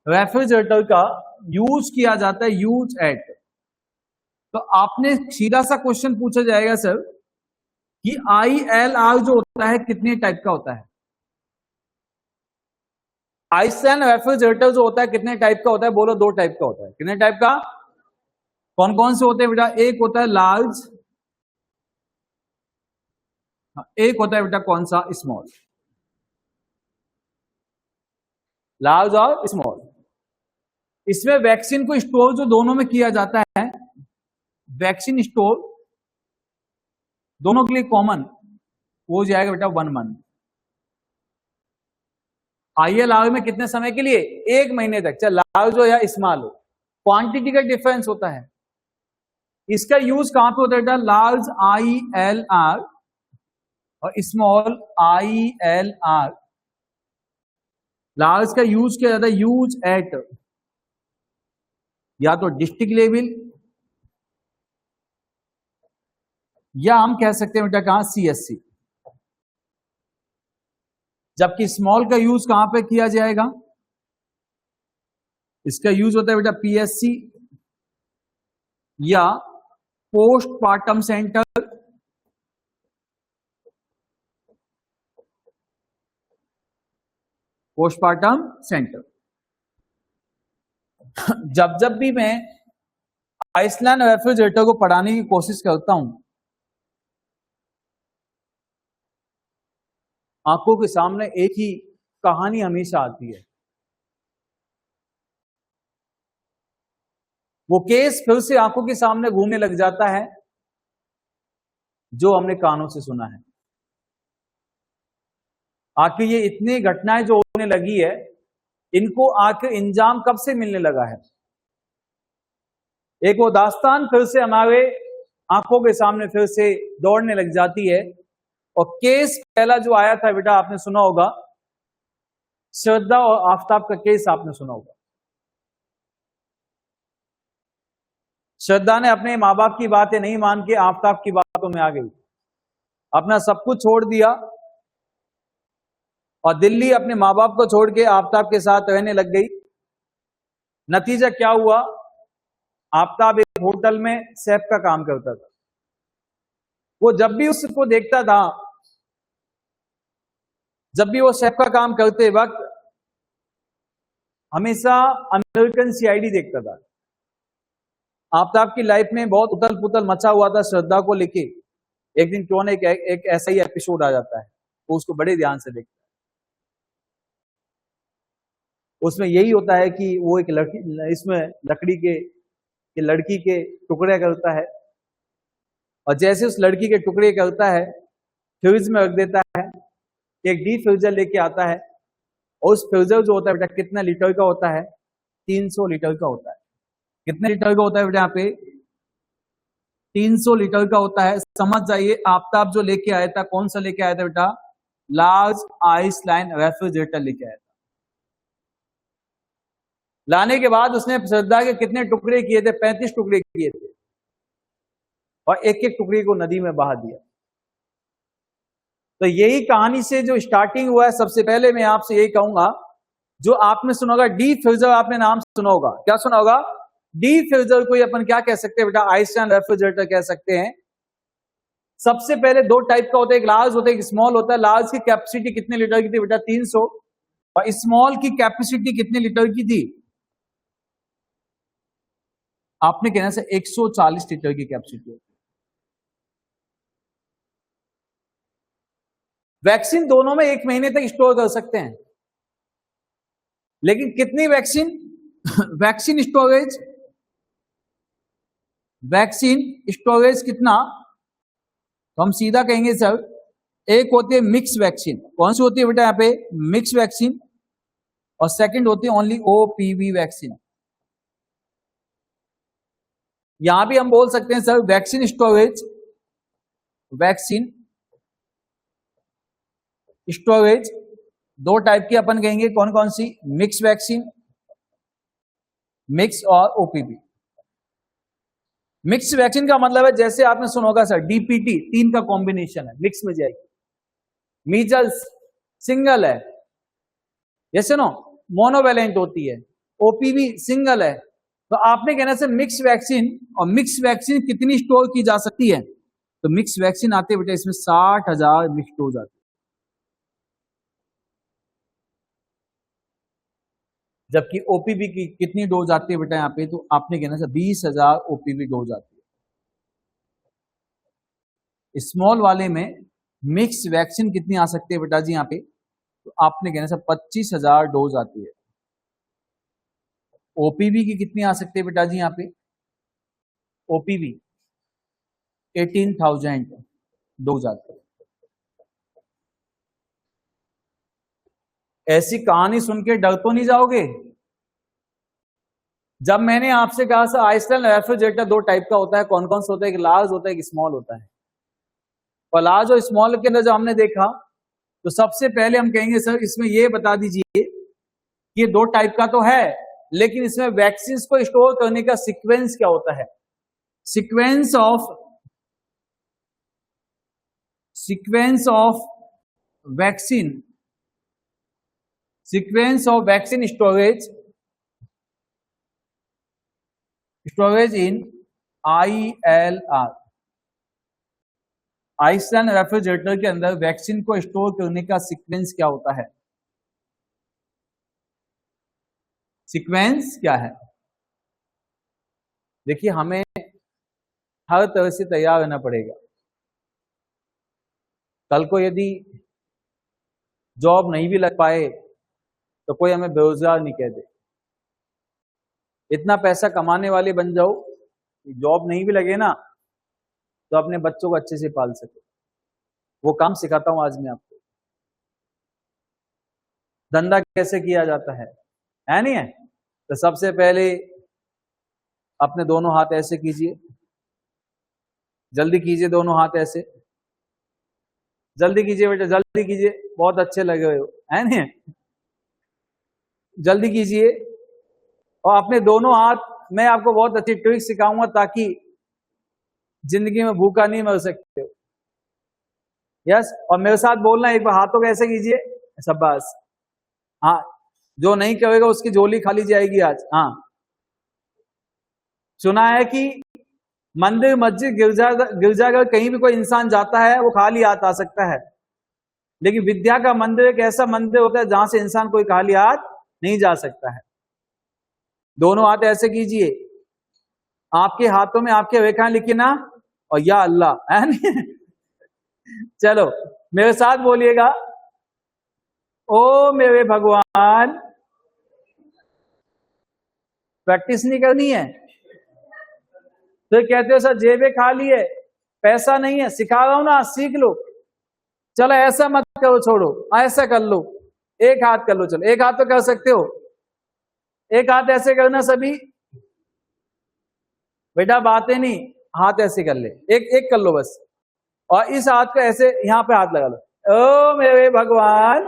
refrigerator का यूज किया जाता है, यूज एट। तो आपने सीधा सा क्वेश्चन पूछा जाएगा सर कि ILR जो होता है कितने टाइप का होता है, आइस लाइन रेफ्रिजरेटर जो होता है कितने टाइप का होता है, बोलो 2 टाइप का होता है। कितने टाइप का, कौन कौन से होते हैं बेटा, एक होता है लार्ज, एक होता है बेटा कौन सा, स्मॉल, लार्ज और स्मॉल। इसमें वैक्सीन को स्टोर जो दोनों में किया जाता है, वैक्सीन स्टोर दोनों के लिए कॉमन वो जाएगा बेटा 1 मंथ। ILR में कितने समय के लिए, 1 महीने तक, चाहे लार्ज हो या स्मॉल हो, क्वांटिटी का डिफरेंस होता है। इसका यूज कहां पे होता है बेटा, लार्ज ILR और स्मॉल ILR। लार्ज का यूज किया जाता है यूज एट या तो डिस्ट्रिक्ट लेवल, या हम कह सकते हैं बेटा कहां, CSC। जबकि स्मॉल का यूज कहां पे किया जाएगा, इसका यूज होता है बेटा PSC या पोस्टमार्टम सेंटर, पोस्टमार्टम सेंटर। जब भी मैं आइस लाइन रेफ्रिजरेटर को पढ़ाने की कोशिश करता हूं, आंखों के सामने एक ही कहानी हमेशा आती है। वो केस फिर से आंखों के सामने घूमने लग जाता है जो हमने कानों से सुना है। आखिर ये इतनी घटनाएं जो होने लगी है, इनको आखिर इंजाम कब से मिलने लगा है। एक वो दास्तान फिर से हमारे आंखों के सामने फिर से दौड़ने लग जाती है। और केस पहला जो आया था बेटा आपने सुना होगा, श्रद्धा और आफताब का केस आपने सुना होगा। श्रद्धा ने अपने माँ बाप की बातें नहीं मान के आफताब की बातों में आ गई, अपना सब कुछ छोड़ दिया और दिल्ली अपने माँ बाप को छोड़ के आफताब के साथ रहने लग गई। नतीजा क्या हुआ, आफताब एक होटल में शेफ का काम करता था। वो जब भी उसको देखता था, जब भी वो शेफ का काम करते वक्त हमेशा अमेरिकन CID देखता था। आफताब की लाइफ में बहुत उथल पुथल मचा हुआ था श्रद्धा को लेके। एक दिन क्यों नहीं एक ऐसा ही एपिसोड आ जाता है, वो उसको बड़े ध्यान से देखता है। उसमें यही होता है कि वो एक लड़की, इसमें लड़की के टुकड़े करता है और जैसे उस लड़की के टुकड़े करता है फ्रिज में रख देता है। एक डीप फ्रीजर लेके आता है और उस फ्रीजर जो होता है बेटा कितना लीटर का होता है, 300 लीटर का होता है। कितने लीटर का होता है बेटा यहाँ पे, 300 लीटर का होता है। समझ जाइए आफताब जो लेके आया था, कौन सा लेके आया था बेटा, लार्ज आइस लाइन रेफ्रिजरेटर लेके आया था। लाने के बाद उसने श्रद्धा के कितने टुकड़े किए थे, 35 टुकड़े किए थे और एक एक टुकड़े को नदी में बहा दिया। तो यही कहानी से जो स्टार्टिंग हुआ है, सबसे पहले मैं आपसे यही कहूंगा, जो आपने सुना होगा डी फ्यूजर, आपने नाम सुना होगा, क्या सुना होगा? डी फ्यूजर को अपन क्या कह सकते हैं बेटा? आइसलैंड रेफ्रिजरेटर कह सकते हैं। सबसे पहले दो टाइप का होता है, एक लार्ज होता है, एक स्मॉल होता है। लार्ज की कैपेसिटी कितने लीटर की थी बेटा? 300। और स्मॉल की कैपेसिटी कितने लीटर की थी? आपने कहना से 140 लीटर की कैपेसिटी। वैक्सीन दोनों में 1 महीने तक स्टोर कर सकते हैं, लेकिन कितनी वैक्सीन? वैक्सीन स्टोरेज कितना? तो हम सीधा कहेंगे सर, एक होती है मिक्स वैक्सीन। कौन सी होती है बेटा? यहां पे मिक्स वैक्सीन। और सेकंड होती है ओनली ओपीवी वैक्सीन। यहां भी हम बोल सकते हैं सर वैक्सीन स्टोरेज दो टाइप की अपन कहेंगे। कौन कौन सी? मिक्स वैक्सीन, मिक्स और ओपीवी। मिक्स वैक्सीन का मतलब है, जैसे आपने सुना होगा सर डीपीटी, 3 का कॉम्बिनेशन है, मिक्स में जाएगी। मीजल्स सिंगल है, जैसे नो मोनोवैलेंट होती है। ओपीवी सिंगल है। तो आपने कहना से मिक्स वैक्सीन, और मिक्स वैक्सीन कितनी स्टोर की जा सकती है? तो मिक्स वैक्सीन आते हैं बेटा इसमें 60,000 मिक्स डोज आती है। जबकि ओपीवी की कितनी डोज आती है बेटा यहां पे? तो आपने कहना से 20,000 ओपीवी डोज आती है। स्मॉल वाले में मिक्स वैक्सीन कितनी आ सकती है बेटा जी यहां पे? तो आपने कहना से 25,000 डोज आती है। ओपीवी की कितनी आ सकती है बेटा जी यहां पे? ओपीवी 18,000 डोज आती है। ऐसी कहानी सुन के डर तो नहीं जाओगे? जब मैंने आपसे कहा सर आइसलैंड रेफ्रिजरेटर 2 टाइप का होता है, कौन कौन सा होता है? एक लार्ज होता है, एक स्मॉल होता है। और लार्ज और स्मॉल के अंदर जो हमने देखा, तो सबसे पहले हम कहेंगे सर इसमें यह बता दीजिए कि ये 2 टाइप का तो है, लेकिन इसमें वैक्सीन को स्टोर करने का सीक्वेंस क्या होता है? Sequence of vaccine storage in ILR, ice lined refrigerator के अंदर वैक्सीन को स्टोर करने का सीक्वेंस क्या होता है? सीक्वेंस क्या है? देखिए, हमें हर तरह से तैयार रहना पड़ेगा। कल को यदि जॉब नहीं भी लग पाए तो कोई हमें बेरोजगार नहीं कह दे। इतना पैसा कमाने वाले बन जाओ, जॉब नहीं भी लगे ना तो अपने बच्चों को अच्छे से पाल सके। वो काम सिखाता हूं आज मैं आपको। धंधा कैसे किया जाता है नहीं है? तो सबसे पहले अपने दोनों हाथ ऐसे कीजिए, जल्दी कीजिए, दोनों हाथ ऐसे, जल्दी कीजिए बेटा, जल्दी कीजिए, बहुत अच्छे लगे हुए हो है नहीं? जल्दी कीजिए। और अपने दोनों हाथ, मैं आपको बहुत अच्छी ट्रिक सिखाऊंगा ताकि जिंदगी में भूखा नहीं मर सकते हो। यस, और मेरे साथ बोलना एक बार, हाथों को ऐसे कीजिए, शाबाश। हाँ, जो नहीं करेगा उसकी झोली खाली जाएगी आज। हाँ, सुना है कि मंदिर, मस्जिद, गिरजाघर कहीं भी कोई इंसान जाता है वो खाली हाथ आ सकता है, लेकिन विद्या का मंदिर एक ऐसा मंदिर होता है जहां से इंसान कोई खाली हाथ नहीं जा सकता है। दोनों हाथ ऐसे कीजिए, आपके हाथों में आपके रेखाएं लिखी ना, और या अल्लाह है नहीं? चलो मेरे साथ बोलिएगा, ओ मेरे भगवान। प्रैक्टिस नहीं करनी है तो कहते हो सर जेबें खाली है, पैसा नहीं है। सिखा रहा हूं ना, सीख लो। चलो ऐसा मत करो, छोड़ो, ऐसा कर लो, एक हाथ कर लो। चलो एक हाथ तो कर सकते हो, एक हाथ ऐसे करना सभी बेटा, बातें नहीं, हाथ ऐसे कर ले, एक एक कर लो बस। और इस हाथ को ऐसे यहां पे हाथ लगा लो, ओ मेरे भगवान।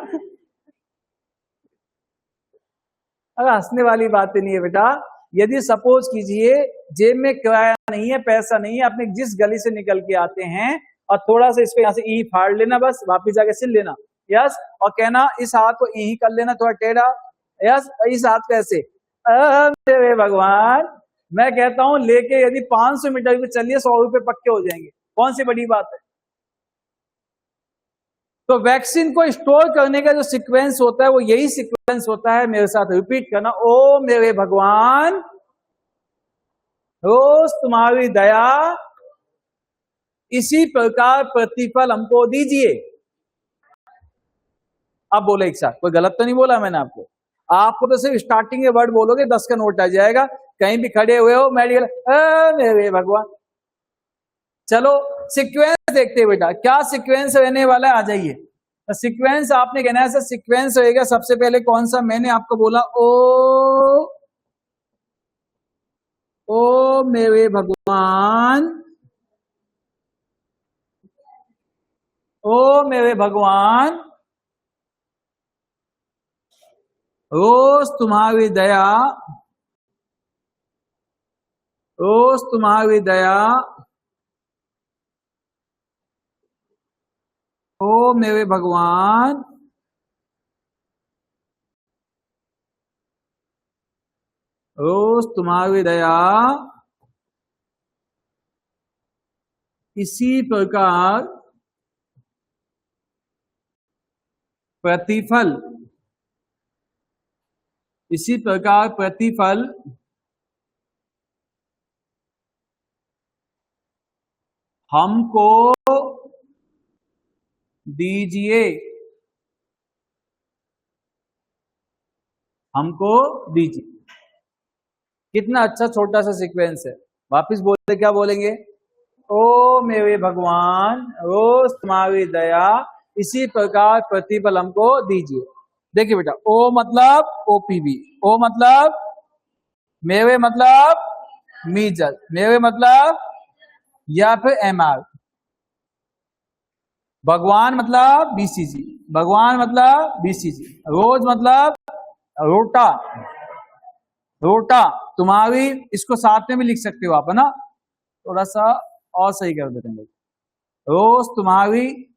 अरे हंसने वाली बात नहीं है बेटा। यदि सपोज कीजिए जेब में किराया नहीं है, पैसा नहीं है, अपने जिस गली से निकल के आते हैं और थोड़ा सा इसको यहाँ से ई फाड़ लेना, बस वापिस जाके सिल लेना। यस, और कहना इस हाथ को ई कर लेना थोड़ा टेढ़ा। यस, इस हाथ को ऐसे, मेरे भगवान, मैं कहता हूं लेके यदि 500 मीटर भी चलिए 100 रुपए पक्के हो जाएंगे, कौन सी बड़ी बात है। तो वैक्सीन को स्टोर करने का जो सीक्वेंस होता है वो यही सीक्वेंस होता है। मेरे साथ रिपीट करना, ओ मेरे भगवान, रोज तुम्हारी दया, इसी प्रकार प्रतिफल हमको दीजिए। अब बोले एक साथ, कोई गलत तो नहीं बोला मैंने आपको? आपको तो सिर्फ स्टार्टिंग के वर्ड बोलोगे 10 का नोट आ जाएगा। कहीं भी खड़े हुए हो मेडिकल, मेरे भगवान। चलो सीक्वेंस देखते हैं बेटा, क्या सीक्वेंस रहने वाला है, आ जाइए। तो सीक्वेंस आपने कहना है सर, सीक्वेंस रहेगा सबसे पहले कौन सा, मैंने आपको बोला ओ मेरे भगवान, ओ मेरे भगवान, रोज तुम्हारी दया, रोज तुम्हारी दया, ओ मेरे भगवान, रोज तुम्हारी दया, इसी प्रकार प्रतिफल, इसी प्रकार प्रतिफल हमको दीजिए, हमको दीजिए। कितना अच्छा छोटा सा सीक्वेंस है। वापिस बोले, क्या बोलेंगे, ओ मेरे भगवान, रोज तुम्हारी दया, इसी प्रकार प्रतिफल हमको दीजिए। देखिए बेटा, ओ मतलब ओपीवी, ओ मतलब मेरे मतलब मीजल, मेरे मतलब या फिर एमआर, भगवान मतलब बीसीजी, भगवान मतलब बीसीजी, रोज मतलब रोटा, रोटा तुम्हारी, इसको साथ में भी लिख सकते हो आप, है ना, थोड़ा सा और सही कर देते हैं। रोज तुम्हारी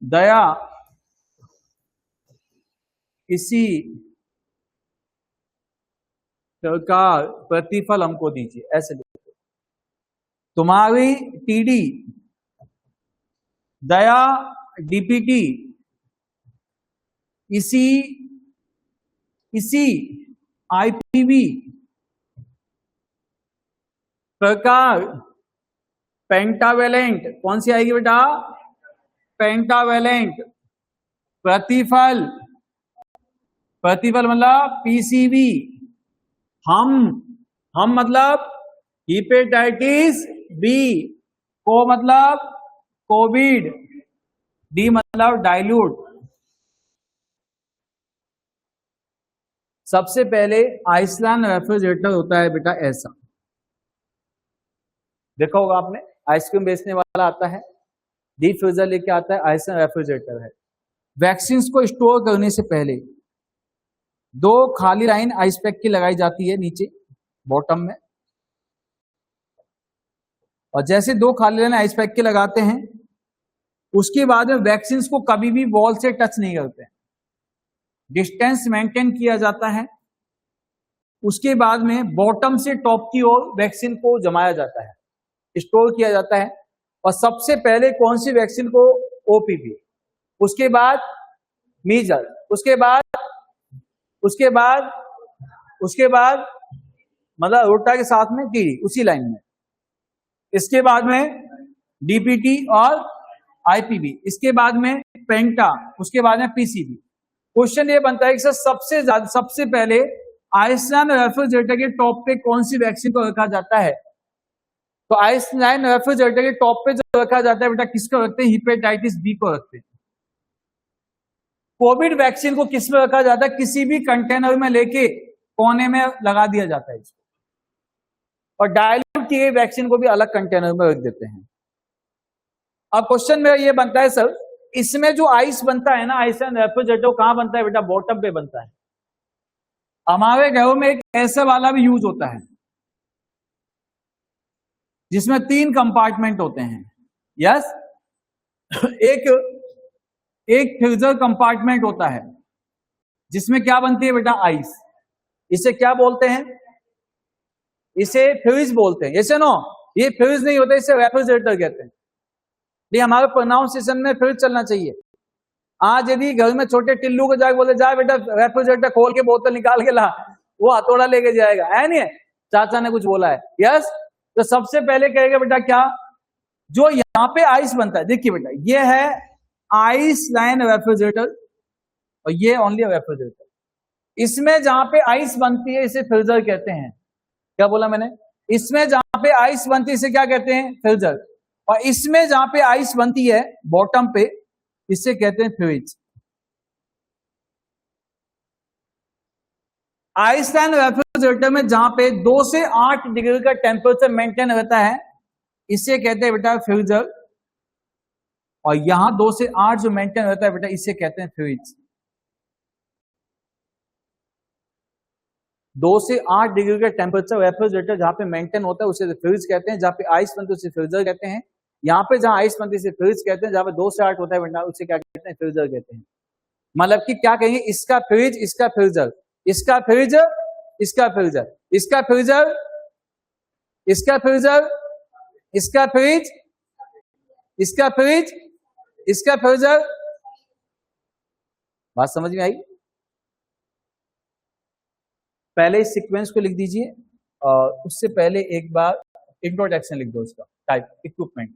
दया, इसी प्रकार प्रतिफल हमको दीजिए, ऐसे लिखो। तुम्हारी टीडी दया, डीपीटी, इसी आईपीवी प्रकार पेंटावेलेंट, कौन सी आएगी बेटा, पेंटावेलेंट प्रतिफल, प्रतिफल मतलब पीसीवी, हम मतलब हिपेटाइटिस बी, को मतलब कोविड, डी मतलब डाइल्यूट। सबसे पहले आइसलैंड रेफ्रिजरेटर होता है बेटा ऐसा, देखा होगा आपने, आइसक्रीम बेचने वाला आता है, डीप फ्रीजर लेके आता है, आइसलैंड रेफ्रिजरेटर है। वैक्सीन को स्टोर करने से पहले 2 खाली लाइन आइस पैक की लगाई जाती है नीचे बॉटम में, और जैसे 2 खाली लाइन आइस पैक के लगाते हैं, उसके बाद में वैक्सीन को कभी भी वॉल से टच नहीं करते हैं, डिस्टेंस मेंटेन किया जाता है। उसके बाद में बॉटम से टॉप की ओर वैक्सीन को जमाया जाता है, स्टोर किया जाता है। और सबसे पहले कौन सी वैक्सीन को, ओपीवी, उसके बाद मीजल, उसके बाद मतलब रोटा के साथ में टीडी, उसी लाइन में, इसके बाद में डीपीटी और आईपीवी, इसके बाद में पेंटा, उसके बाद में पीसीबी। क्वेश्चन ये बनता है कि सर सबसे पहले आइसलैंड रेफ्रिजरेटर के टॉप पे कौन सी वैक्सीन को रखा जाता है? तो आइसलैंड रेफ्रिजरेटर के टॉप पे जो रखा जाता है बेटा, किसको रखते हैं, हिपेटाइटिस बी को रखते हैं। कोविड वैक्सीन को किस में रखा जाता है, किसी भी कंटेनर में लेके कोने में लगा दिया जाता है इसको, और डाइल्यूट किए वैक्सीन को भी अलग कंटेनर में रख देते हैं। अब क्वेश्चन मेरा ये बनता है सर, इसमें जो आइस बनता है ना, आइसलैंड रेफ्रिजरेटर कहां बनता है बेटा, बॉटम पे बनता है। हमारे घरों में एक ऐसा वाला भी यूज होता है, जिसमें 3 कंपार्टमेंट होते हैं। यस, एक एक फ्रीजर कंपार्टमेंट होता है जिसमें क्या बनती है बेटा, आइस। इसे क्या बोलते हैं, इसे फ्रीज बोलते हैं। ऐसे नो, ये फ्रीज नहीं होता, इसे रेफ्रिजरेटर कहते हैं। ये हमारे प्रोनाउंसिएशन में फ्रीज चलना चाहिए। आज यदि घर में छोटे टिल्लू को जाके बोले, जा बेटा रेफ्रिजरेटर खोल के बोतल निकाल के ला, वो हथौड़ा लेके जाएगा, है नहीं? चाचा ने कुछ बोला है। यस, तो सबसे पहले कहेगा बेटा क्या, जो यहां पे आइस बनता है, देखिए बेटा ये है आइस लाइन रेफ्रिजरेटर और ये ओनली रेफ्रिजरेटर। इसमें जहां पे आइस बनती है इसे फ्रीजर कहते हैं। क्या बोला मैंने? इसमें जहां पे आइस बनती है इसे क्या कहते हैं, फ्रीजर। और इसमें जहां पे आइस बनती है बॉटम पे, इसे कहते हैं फ्रिज। आइस लाइन रेफ्रिजरेटर में जहां पे 2 से 8 डिग्री का टेम्परेचर मेंटेन रहता है इसे कहते हैं बेटा फ्रीजर। और यहां 2 से 8 जो मेंटेन रहता है बेटा इसे कहते हैं फ्रिज। 2 से 8 डिग्री का टेम्परेचर रेफ्रिजरेटर जहां पे मेंटेन होता है उसे फ्रिज कहते हैं। जहां पे आइस बनती है उसे फ्रीजर कहते हैं। यहां पे जहां आइस बनती है उसे फ्रिज कहते हैं। जहां पे 2 से 8 होता है बेटा उसे क्या कहते हैं, फ्रीजर कहते हैं। मतलब कि क्या कहेंगे, इसका फ्रिज, इसका फ्रीजर, इसका फ्रिज, इसका फ्रीजर, इसका फ्रीजर, इसका फ्रीजर, इसका फ्रिज, इसका फ्रिज, इसका फ्रीजर। बात समझ में आई? पहले इस सीक्वेंस को लिख दीजिए और उससे पहले एक बार इंट्रोडक्शन लिख दो उसका, टाइप इक्विपमेंट।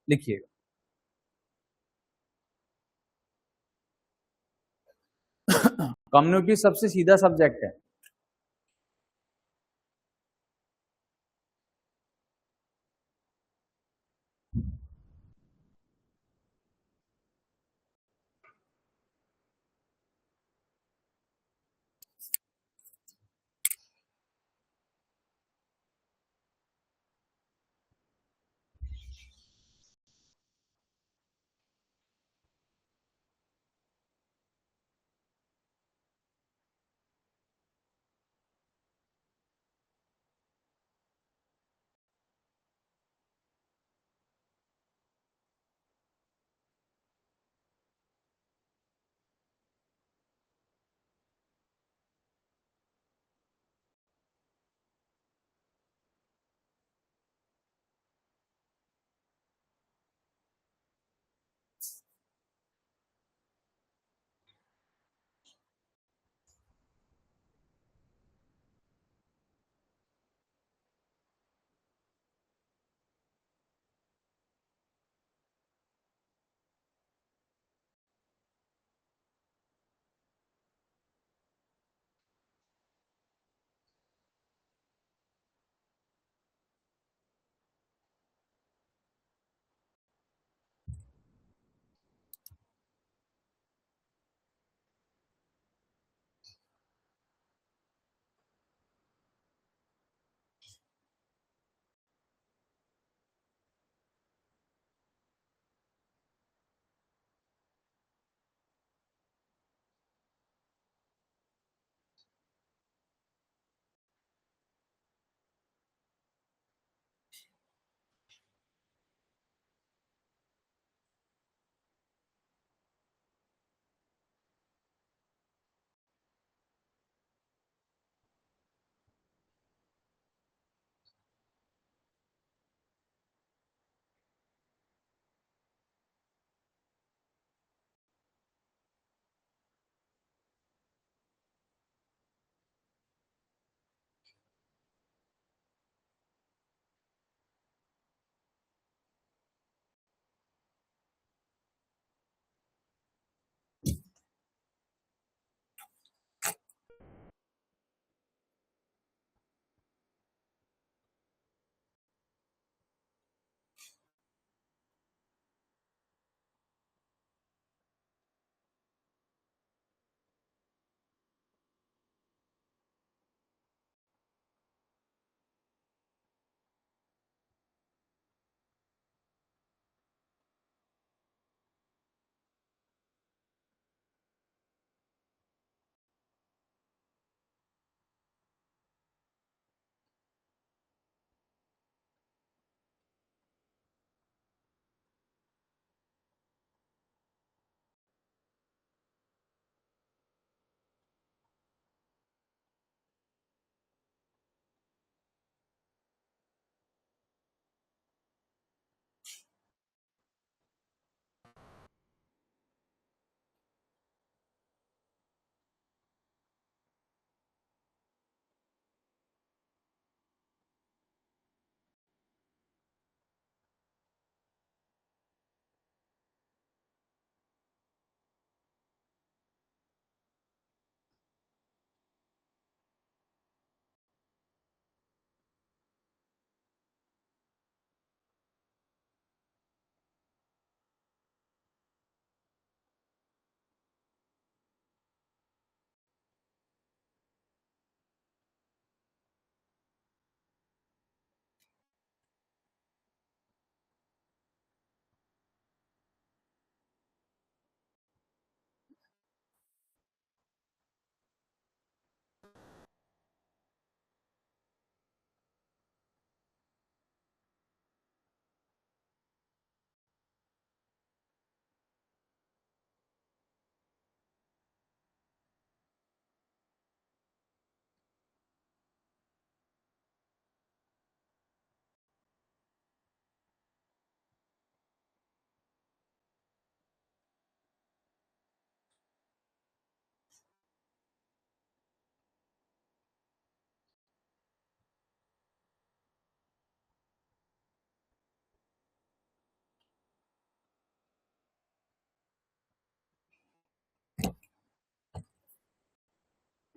लिखिएगा। कम्युनिटी सबसे सीधा सब्जेक्ट है।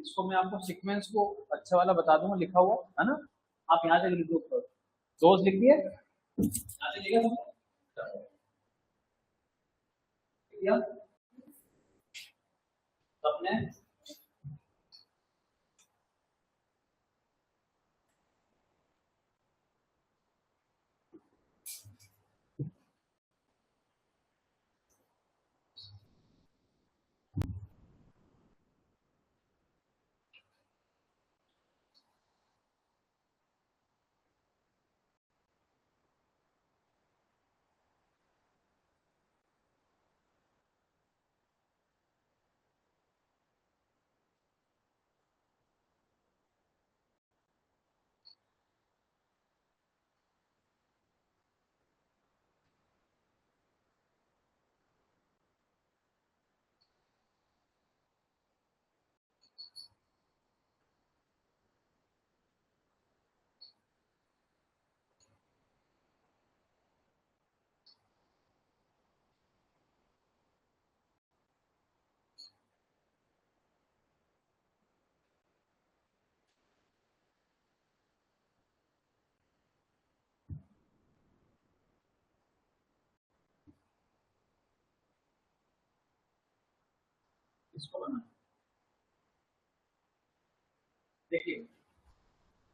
इसको मैं आपको सीक्वेंस को अच्छा वाला बता दूंगा लिखा हुआ है ना। आप यहाँ तक लिख दो, रोज लिख दिए, यहाँ तक लिखा सबने? लिख दिया सबने? इसको बनाना, देखिए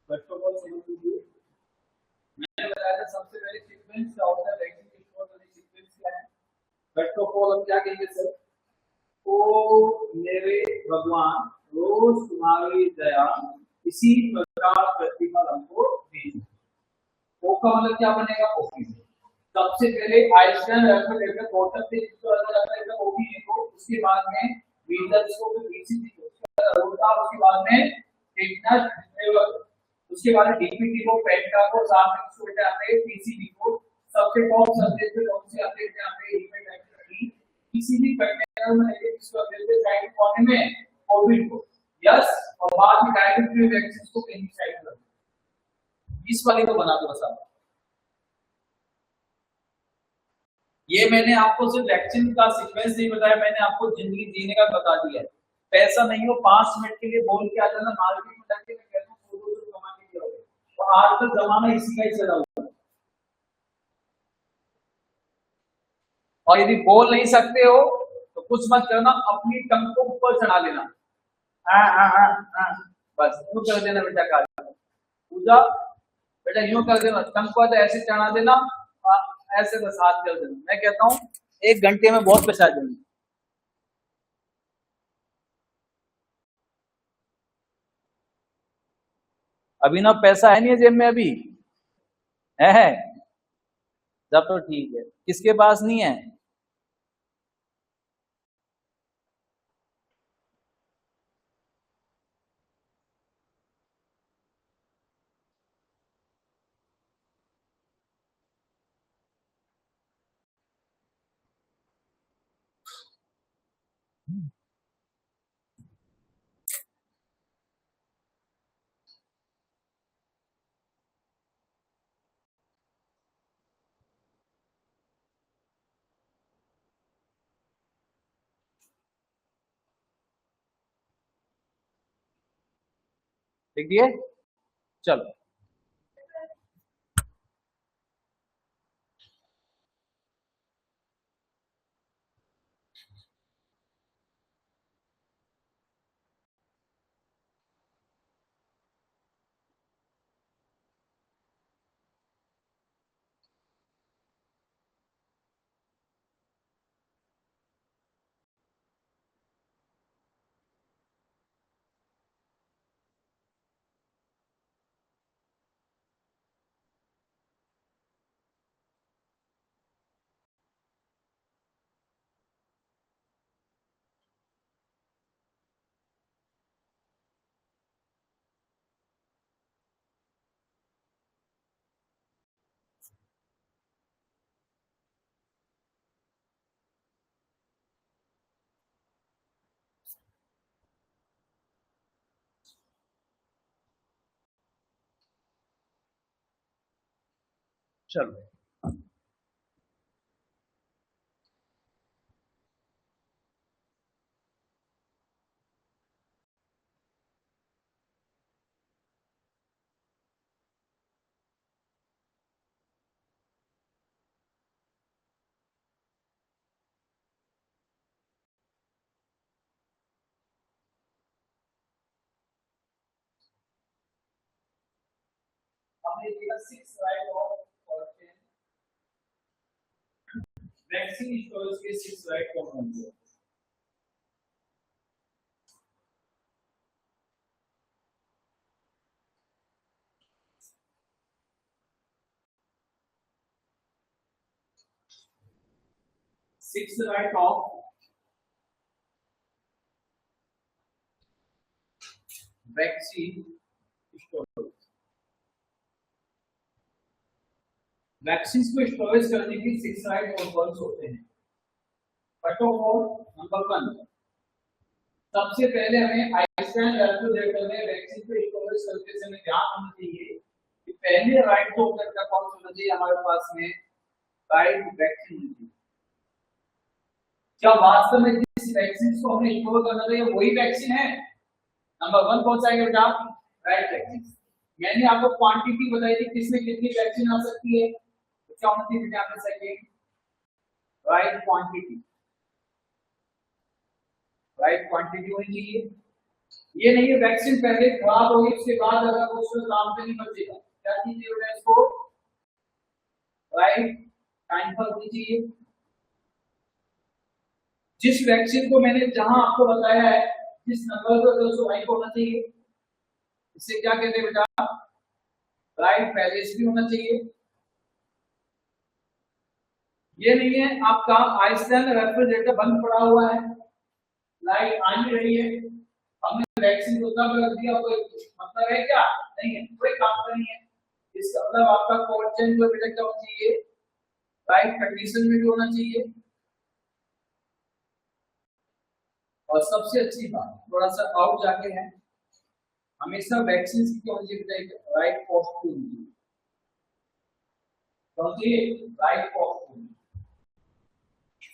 फर्स्ट ऑफ ऑल समझ लीजिए, मैंने बताया था सबसे पहले सीक्वेंस क्या होता है, वैक्सीन की स्टोर वाली सीक्वेंस क्या है। फर्स्ट ऑफ ऑल हम क्या कहेंगे सर, ओ मेरे भगवान रोज तुम्हारी दया इसी प्रकार प्रतिफल हमको दीजिए। ओ का मतलब क्या बनेगा, ओपी। सबसे पहले आइसलैंड अल्फाबेट टोटल से इसको अलग अल्फाबेट ओपी लिखो, उसके बाद में रीजन को भी बीसी लिखो, उसके बाद में टेक्नस फ्लेवर, उसके बाद में डीपीटी को पेंटा को साथ में इसको बेटा आते हैं पीसीबी को। सबसे टॉप सब्जेक्ट पे कौन से आते हैं, आते हैं इवेंट एक्टिविटी किसी भी कंटेनर में लेके इसको अपने साइड कोने में कोविड को यस, और बाद में डायरेक्टली वैक्सीन को कहीं साइड कर इस वाले को बना दो बस आप। ये मैंने आपको सिर्फ वैक्सीन का सीक्वेंस नहीं बताया, मैंने आपको जिंदगी जीने का बता दिया है। पैसा नहीं हो 5 मिनट के लिए बोल के आ जाना मार्केट में जाके, मैं कहता हूँ 100 कमा के दिया होगा, तो आज तक जमाना इसी का ही चला हुआ है। और यदि बोल नहीं सकते हो तो कुछ मत करना, अपनी टंग को ऊपर चढ़ा लेना, बस यूं कर देना बेटा। कार्य पूजा बेटा यूं कर देना, टंग को ऐसे चढ़ा देना, ऐसे बस हाथ कर देना। मैं कहता हूँ 1 घंटे में बहुत पैसा आ जाएंगे। अभिनव पैसा है नहीं है जेब में अभी, है जब तो ठीक है, किसके पास नहीं है? देखिए चलो चलो आपने दिया 6 right of question vaccine storage के 6 राइट कौन कौन से 6 right of vaccine storage vaccine को स्टोरेज करने के 6 राइट कॉम्पोनेंट्स होते हैं। फर्स्ट ऑफ ऑल नंबर 1 सबसे पहले हमें आइसलैंड रेफ्रिजरेटर में वैक्सीन को स्टोरेज करते समय ध्यान होना चाहिए कि पहले राइट तो का कौन होना चाहिए हमारे पास में राइट वैक्सीन चाहिए। क्या वास्तव में जिस वैक्सीन को हमें स्टोर करना चाहिए वही वैक्सीन है? नंबर 1 कौन सा है बेटा? Right vaccine. मैंने आपको क्वांटिटी बताई थी किसमें कितनी वैक्सीन आ सकती है, तो क्या होना चाहिए बेटा आपका second right quantity, right quantity होनी चाहिए। ये नहीं है वैक्सीन पहले खराब होगी उसके बाद अगर वो उसमें काम पे नहीं बचेगा, क्या कीजिए बेटा इसको राइट टाइम पर होनी चाहिए। जिस वैक्सीन को मैंने जहां आपको बताया है जिस नंबर पर दोस्तों राइट होना चाहिए, इसे क्या कहते हैं बेटा? राइट पैलेस भी होना चाहिए। ये नहीं है आपका आइसलैंड रेफ्रिजरेटर बंद पड़ा हुआ है, लाइट आ नहीं रही है, हमने वैक्सीन को तब रख दिया, कोई मतलब है क्या? नहीं है, कोई काम नहीं है। इसका मतलब आपका कोल्ड चेन जो बेटा क्या होना चाहिए? राइट कंडीशन में भी होना चाहिए। और सबसे अच्छी बात थोड़ा सा आउट जाके है, हमेशा वैक्सीन की क्या होनी चाहिए? Right costume, right costume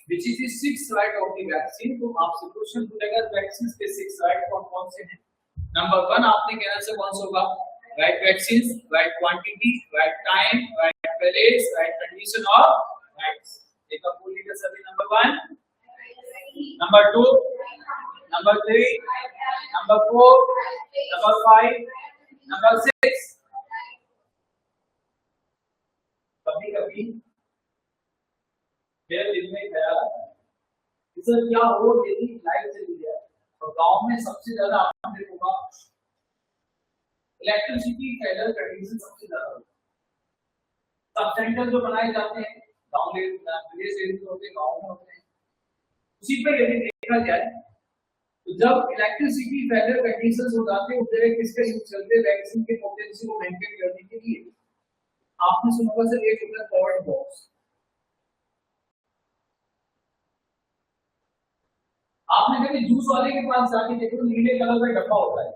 which is the 6 right of the vaccine। तो आपसे क्वेश्चन पूछेगा वैक्सीन के 6 राइट कौन से हैं? नंबर 1 आपने कहना से कौन सा होगा? Right vaccine, right quantity, right time, right place, right condition और राइट। एक आप बोलिएगा सभी। Number 1, number 2, number 3, number 4, number 5, number 6। कभी कभी मेरे दिल में ख्याल आता है कि सर क्या हो यदि लाइट चली जाए, तो गांव में सबसे ज्यादा आपने देखा इलेक्ट्रिसिटी फेलियर कंडीशन सबसे ज्यादा होती है। सब सेंटर जो बनाए जाते हैं गांव में विलेज एरिया होते हैं, गांव में होते हैं, उसी पर यदि देखा जाए तो जब इलेक्ट्रिसिटी फेलियर कंडीशंस हो जाते हैं उस जगह किसका यूज करते हैं? वैक्सीन के पोटेंशियल को मेंटेन करने के लिए। आपने सुना होगा सर एक होता है कॉर्ड बॉक्स। आपने कभी जूस वाले के पास जाके देखो नीले कलर का डब्बा होता है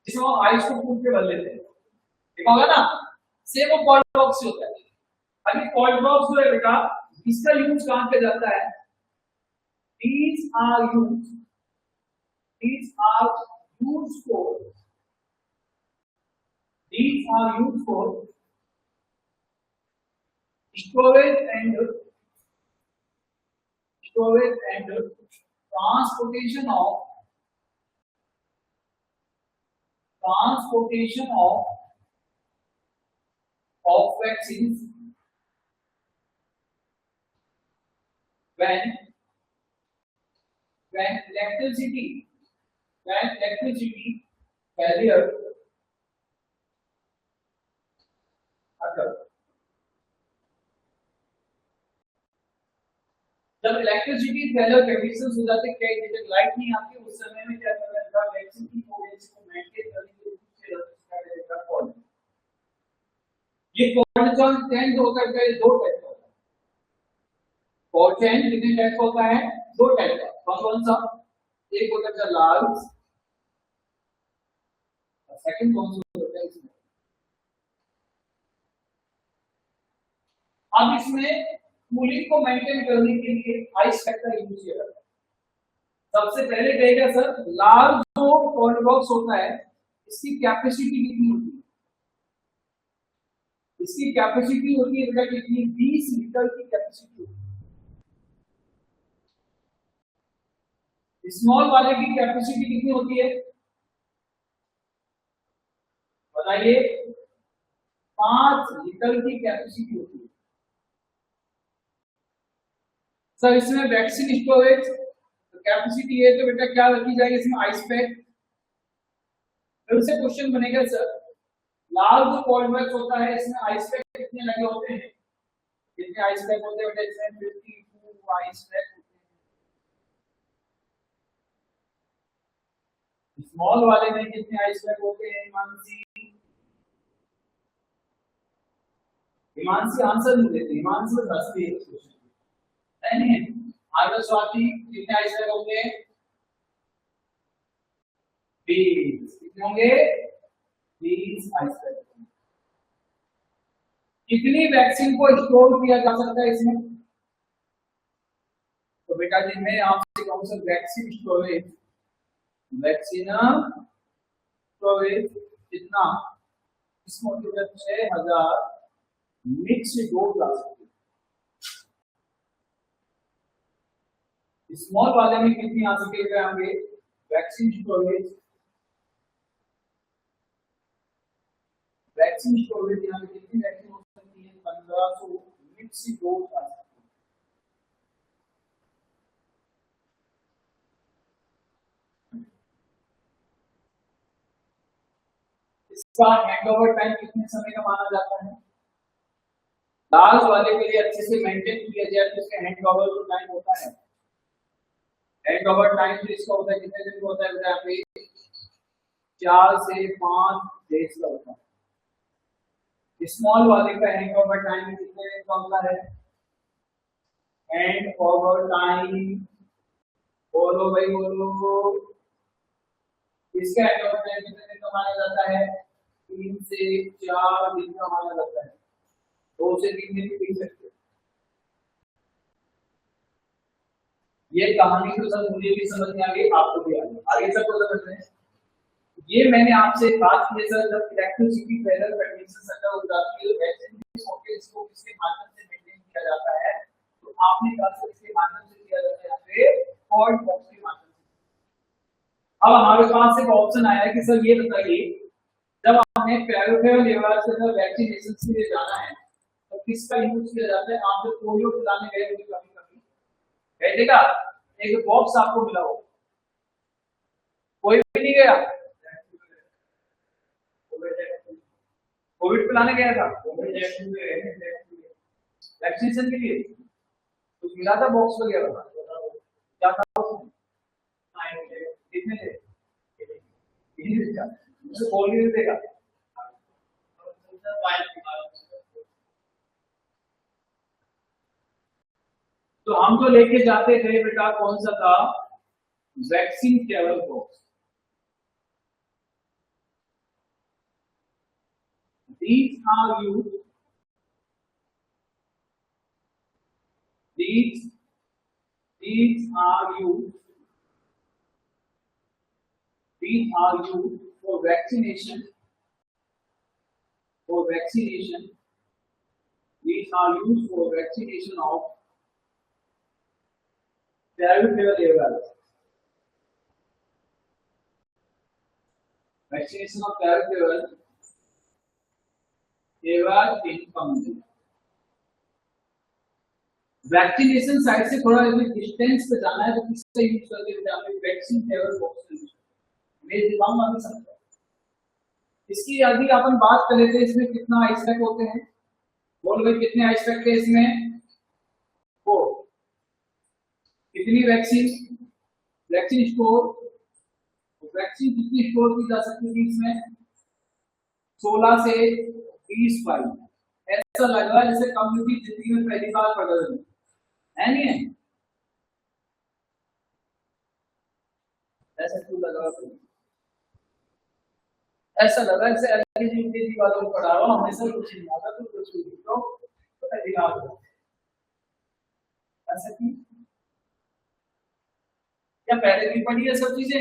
जिसमें वो आइस को फूट के भर लेते हैं, देखा होगा ना? सेम वो कॉल्ड बॉक्स होता है। अभी कॉल्ड बॉक्स जो है बेटा इसका यूज कहां पे जाता है? these are used for storage and transportation of vaccines when electricity failure occur। जब इलेक्ट्रिसिटी फेलियर कंडीशंस हो जाते हैं, कई जगह लाइट नहीं आती, उस समय में क्या करना है? वैक्सीन की पोटेंशियल को मेंटेन करने के लिए दूसरे रजिस्टर का कॉल। ये कोल्ड चेन जो होता है दो टाइप का होता है। कोल्ड चेन कितने टाइप का होता है? दो टाइप का। कौन सा? एक होता है लार्ज और सेकंड कौन सा होता है इसमें? अब इसमें कूलिंग को मेंटेन करने के लिए आइस फैक्टर यूज किया जाता है। सबसे पहले कहेगा सर लार्ज जो कोल्ड बॉक्स होता है इसकी कैपेसिटी कितनी होती है? इसकी कैपेसिटी होती है बेटा कितनी? 20 लीटर की कैपेसिटी होती है। स्मॉल वाले की कैपेसिटी कितनी होती है बताइए? 5 लीटर की कैपेसिटी होती है। सर इसमें वैक्सीन स्टोरेज कैपेसिटी है तो बेटा क्या रखी जाएगी इसमें? Ice pack. फिर से क्वेश्चन बनेगा सर लाल जो कोल्ड बैग होता है इसमें आइस पैक कितने लगे होते हैं? कितने आइस पैक होते हैं बेटा इसमें? 52 आइस पैक होते हैं। स्मॉल वाले में कितने आइस पैक होते हैं हिमांशी? हिमांशी आंसर नहीं देते, हिमांशी बस हंसती है क्वेश्चन है नहीं। आगे स्वाति कितने आइस पैक होंगे? 20। कितने होंगे? 20 आइस पैक। कितनी वैक्सीन को स्टोर किया जा सकता है इसमें? तो बेटा जी मैं आपसे कहूं sir vaccine storage, vaccine storage कितना? इसमें 6000 मिक्स डोज आ सकती है। स्मॉल वाले में कितनी आ सकेगा हमें वैक्सीन स्टोरेज? वैक्सीन स्टोरेज यहाँ पे कितनी वैक्सीन हो सकती है? 1500 मिक्स डोज आ सकती है। इसका हैंडओवर टाइम कितने समय का माना जाता है? लाल वाले के लिए अच्छे से मेंटेन किया जाए तो इसका हैंडओवर जो टाइम होता है, हैंडओवर टाइम तो इसका होता है कितने दिन का होता है बेटा? यहाँ पे 4 से 5 डेज का होता है। स्मॉल वाले का हैंडओवर टाइम कितने दिन का होता है? हैंडओवर टाइम बोलो भाई बोलो, इसका हैंडओवर टाइम कितने दिन का माना जाता है? 3 से 4 दिन का माना जाता है। 2 से 3 दिन भी पी सकते। ये कहानी तो सब मुझे भी समझ में आ गई, आपको भी आ गई, आगे सबको समझ में। ये मैंने आपसे बात की सर जब इलेक्ट्रिसिटी पैनल कंडीशन सेटअप हो जाती है वैसे सॉकेट इसको किसके माध्यम से मेंटेन किया जाता है? तो आपने कहा सर इसके माध्यम से किया जाता है यहाँ पे कॉर्ड बॉक्स के माध्यम से। अब हमारे पास एक ऑप्शन आया कि सर ये बताइए जब हमें पेरिफेरल लेवल से जब वैक्सीनेशन के लिए जाना है तो किसका यूज किया जाता है? आप जो पोलियो पिलाने गए थे कभी कभी बैठेगा एक बॉक्स आपको मिला हो, कोई भी नहीं गया? कोविड पिलाने गया था वैक्सीनेशन के लिए, कुछ मिला था बॉक्स वगैरह? क्या था उसमें? कितने थे? उसे बोल नहीं देगा। तो हम जो लेके जाते थे बेटा कौन सा था? Vaccine travel box. These are used. These are used. These are used for vaccination. For vaccination. These are used for vaccination of peripheral areas. Vaccination of peripheral areas in community. Vaccination site से थोड़ा distance पे जाना है तो किसका use करते हैं? आप वैक्सीन ट्रैवल बॉक्स यूज मैं दिखाऊंगा अभी समझो। इसकी अभी अपन बात कर रहे थे इसमें कितना आइस पैक होते हैं? बोल भाई कितने आइस पैक थे इसमें? 4। कितनी वैक्सीन? वैक्सीन स्टोर, वैक्सीन कितनी स्टोर की जा सकती थी इसमें? 16 से 20 फाइल। ऐसा लग रहा है जैसे कम्युनिटी जिंदगी में पहली बार पढ़ रहे है नहीं है? ऐसा क्यों लग रहा है? ऐसा लग रहा है जैसे एलकेजी वालों को पढ़ा रहा हूँ, हमेशा कुछ नहीं आता तो कुछ तो पहली बार ऐसा क्यों? क्या पहले भी पढ़ी है सब चीजें?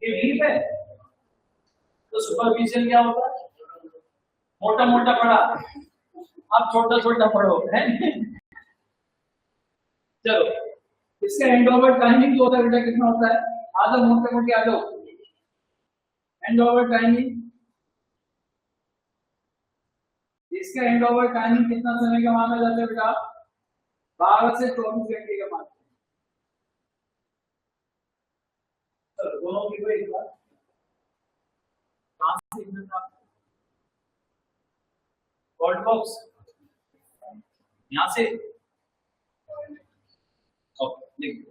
ये है तो सुपरविजन क्या होता है? मोटा मोटा पढ़ा, अब छोटा छोटा पढ़ो है। चलो इसका हैंडओवर टाइमिंग जो होता है बेटा कितना होता है? आधा मोटे मोटे आ जाओ हैंड ओवर टाइमिंग, इसका हैंड ओवर टाइमिंग कितना समय का माना जाता है बेटा? 12 से 24 घंटे का माना। चलो दोनों की कोई बात कोड बॉक्स यहां से लिख दो।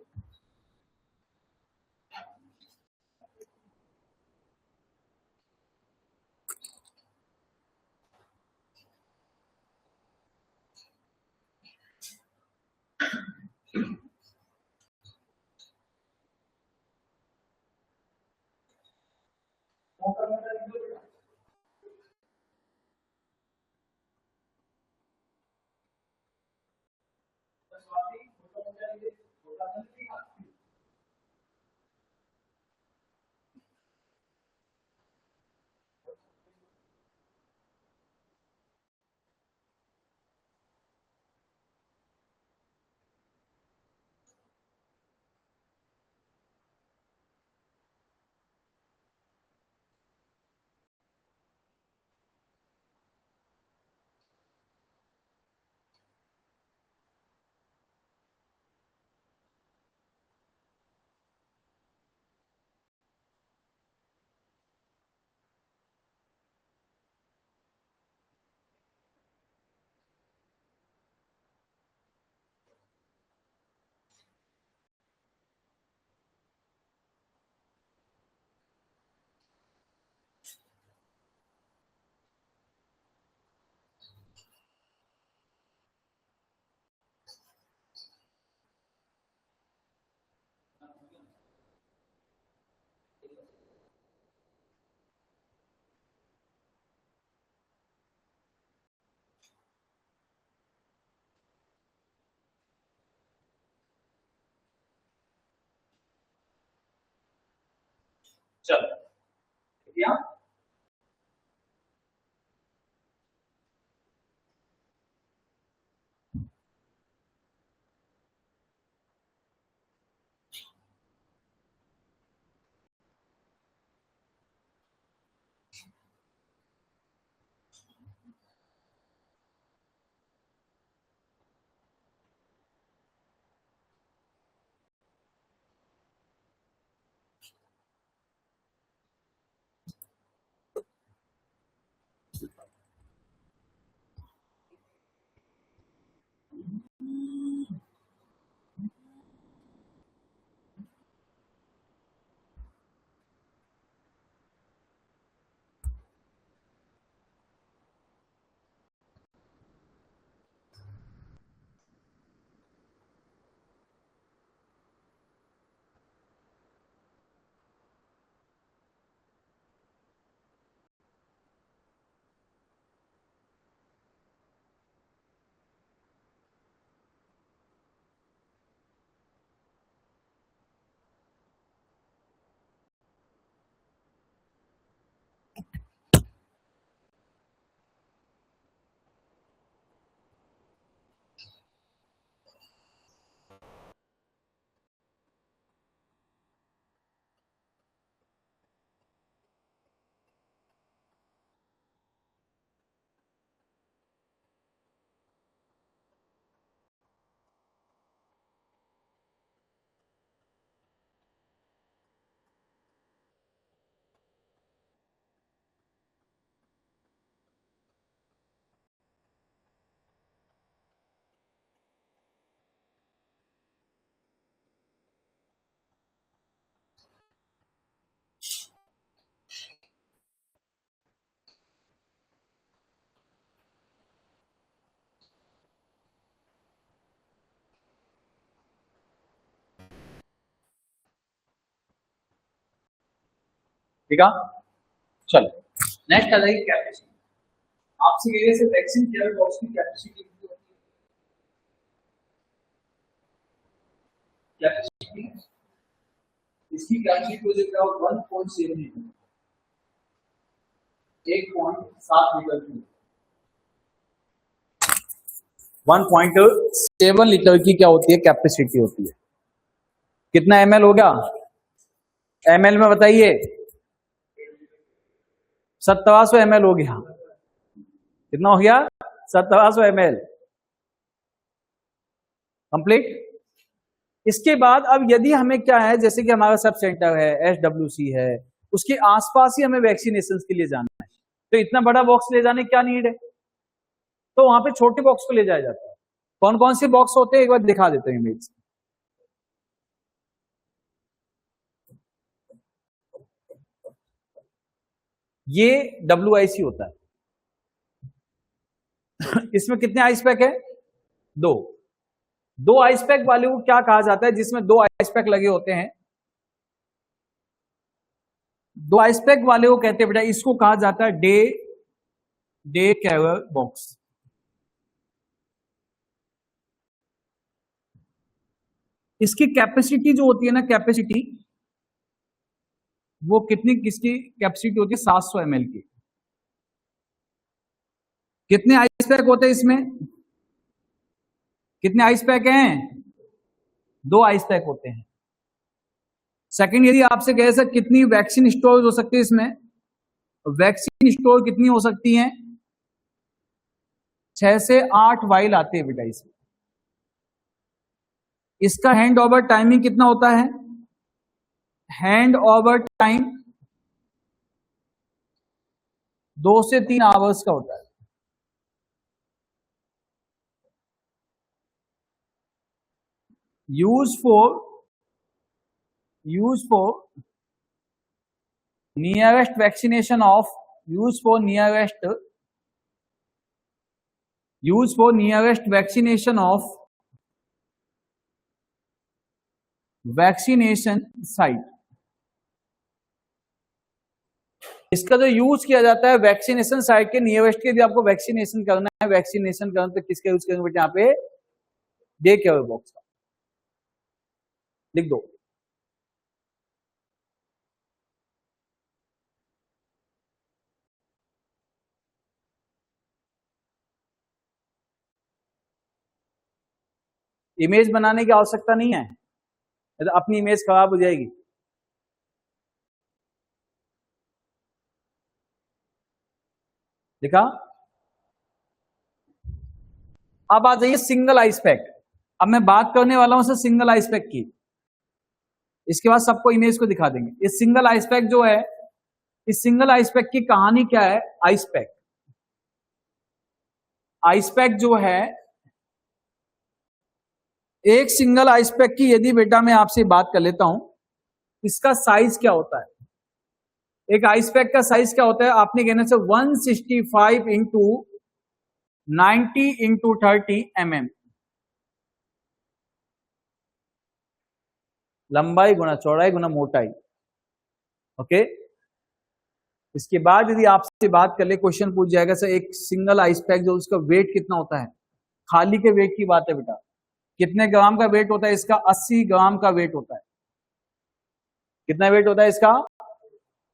चलो किया ठीक है। चलो नेक्स्ट आ जाएगी कैपेसिटी। आपसे ये से वैक्सीन केयर बॉक्स की कैपेसिटी कैपेसिटी इसकी कैपेसिटी हो जाएगा 1.7 लीटर, 1.7 लीटर की 1.7 लीटर की क्या होती है कैपेसिटी होती है। कितना ml हो गया? ml में बताइए 1700 ml हो गया। कितना हो गया? 1700 ml कंप्लीट। इसके बाद अब यदि हमें क्या है, जैसे कि हमारा सब सेंटर है, SWC है, उसके आसपास ही हमें वैक्सीनेशन के लिए जाना है, तो इतना बड़ा बॉक्स ले जाने की क्या नीड है, तो वहां पे छोटे बॉक्स को ले जाया जाता है। कौन कौन से बॉक्स होते हैं एक बार दिखा देते हैं इमेज। ये WIC होता है। इसमें कितने आइस पैक है? दो। दो आइस पैक वाले को क्या कहा जाता है? जिसमें दो आइस पैक लगे होते हैं, दो आइस पैक वाले को कहते हैं बेटा, इसको कहा जाता है डे कैरियर बॉक्स। इसकी कैपेसिटी जो होती है ना, कैपेसिटी वो कितनी, किसकी कैपेसिटी होती है? 700 ml की। कितने आइस पैक होते हैं इसमें? कितने आइस पैक हैं? दो आइस पैक होते हैं। सेकंड, यदि आपसे कहे सर कितनी वैक्सीन स्टोर हो सकती है इसमें, वैक्सीन स्टोर कितनी हो सकती हैं? 6 से 8 वाइल आते हैं बेटा इसमें। इसका हैंड ओवर टाइमिंग कितना होता है? हैंड ओवर टाइम 2 से 3 आवर्स का होता है। Use for nearest vaccination of use for nearest vaccination of vaccination site. इसका जो यूज किया जाता है वैक्सीनेशन साइट के नियरेस्ट के, यदि आपको वैक्सीनेशन करना है, वैक्सीनेशन करना तो किसका यूज करेंगे बेटा? यहाँ पे डे केयर बॉक्स का लिख दो। इमेज बनाने की आवश्यकता नहीं है, तो अपनी इमेज खराब हो जाएगी। देखा? अब आ जाइए सिंगल आइस पैक। अब मैं बात करने वाला हूं सर सिंगल आइस पैक की, इसके बाद सबको इमेज को दिखा देंगे। ये सिंगल आइस पैक जो है, इस सिंगल आइस पैक की कहानी क्या है? आइस पैक जो है, एक सिंगल आइस पैक की यदि बेटा मैं आपसे बात कर लेता हूं, इसका साइज क्या होता है? एक आइस पैक का साइज क्या होता है? आपने कहना से 165 इंटू 90 इंटू 30 mm, लंबाई गुना चौड़ाई गुना मोटाई। ओके। इसके बाद यदि आपसे बात कर ले, क्वेश्चन पूछ जाएगा सर एक सिंगल आइस पैक जो, उसका वेट कितना होता है? खाली के वेट की बात है बेटा। कितने ग्राम का वेट होता है इसका? 80 ग्राम का वेट होता है। कितना वेट होता है इसका?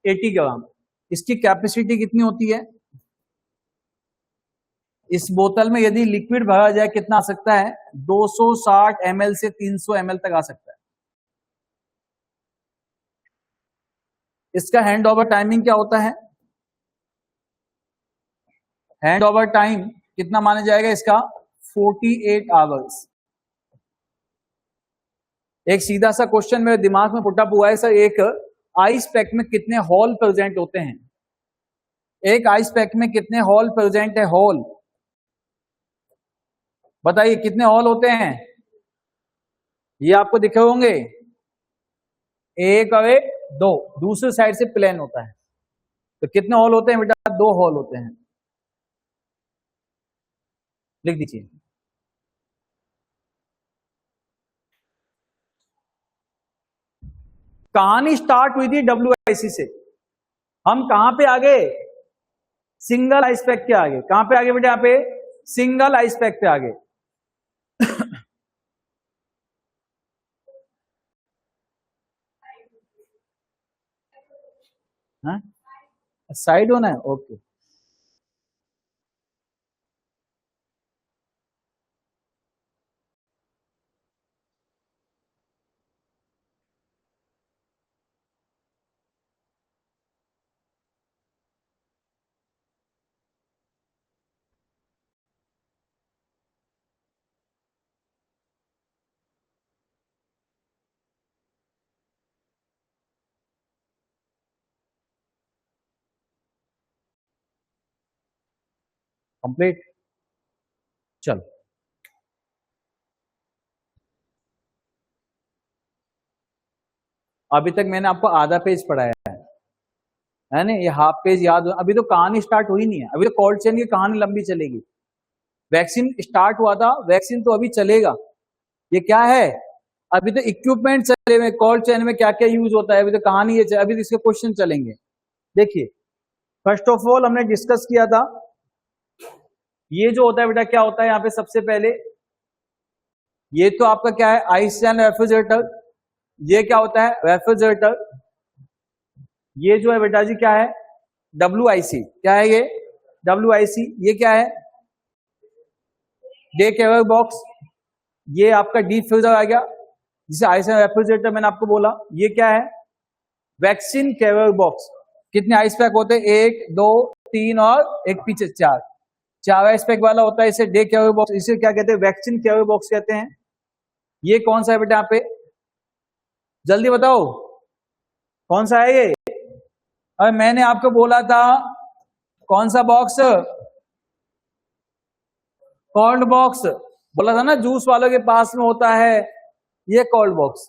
80 ग्राम। इसकी कैपेसिटी कितनी होती है? इस बोतल में यदि लिक्विड भरा जाए कितना आ सकता है? 260 ml से 300 ml तक आ सकता है। इसका हैंड ओवर टाइमिंग क्या होता है? हैंड ओवर टाइम कितना माना जाएगा इसका? 48 आवर्स। एक सीधा सा क्वेश्चन मेरे दिमाग में पुटअप हुआ है सर, एक आइस पैक में कितने होल प्रेजेंट होते हैं? एक आइस पैक में कितने होल प्रेजेंट है? होल बताइए कितने होल होते हैं? ये आपको दिखे होंगे, एक और एक, दो। दूसरी साइड से प्लेन होता है, तो कितने होल होते हैं बेटा? 2 होल होते हैं। लिख दीजिए। कहानी स्टार्ट हुई थी WIC से। हम कहां पे आ गए? सिंगल आइस पैक के आगे। कहां पे आगे बेटा? यहाँ पे सिंगल आइस पैक पे आगे। हाँ, साइड होना है, ओके। कंप्लीट। चलो अभी तक मैंने आपको आधा पेज पढ़ाया है ना, ये हाफ पेज याद हो। अभी तो कहानी स्टार्ट हुई नहीं है, अभी तो कोल्ड चेन की कहानी लंबी चलेगी। वैक्सीन स्टार्ट हुआ था, वैक्सीन तो अभी चलेगा। ये क्या है, अभी तो इक्विपमेंट चले हुए, कोल्ड चेन में क्या क्या यूज होता है, अभी तो कहानी ये अभी तो इसके क्वेश्चन चलेंगे। देखिए फर्स्ट ऑफ ऑल हमने डिस्कस किया था, ये जो होता है बेटा क्या होता है यहाँ पे सबसे पहले, ये तो आपका क्या है आइस एंड रेफ्रिजरेटर। ये क्या होता है रेफ्रिजरेटर। ये जो है बेटा जी क्या है WIC, क्या है ये WIC। ये क्या है डे केयर बॉक्स। ये आपका डीप फ्रीजर आ गया जिसे आइस एंड रेफ्रिजरेटर मैंने आपको बोला। ये क्या है वैक्सीन केयर बॉक्स। कितने आइस पैक होते हैं 1 2 3 और एक पीछे 4 आइस पैक वाला होता है, इसे डे केयर बॉक्स, इसे क्या कहते हैं वैक्सीन केयर बॉक्स कहते हैं। ये कौन सा है बेटा यहाँ पे जल्दी बताओ कौन सा है ये। अरे मैंने आपको बोला था कौन सा बॉक्स, कोल्ड बॉक्स बोला था ना, जूस वालों के पास में होता है ये कोल्ड बॉक्स।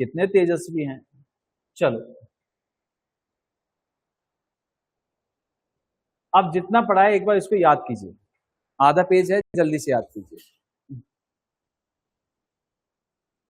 कितने तेजस्वी हैं। चलो अब जितना पढ़ा है एक बार इसको याद कीजिए, आधा पेज है, जल्दी से याद कीजिए।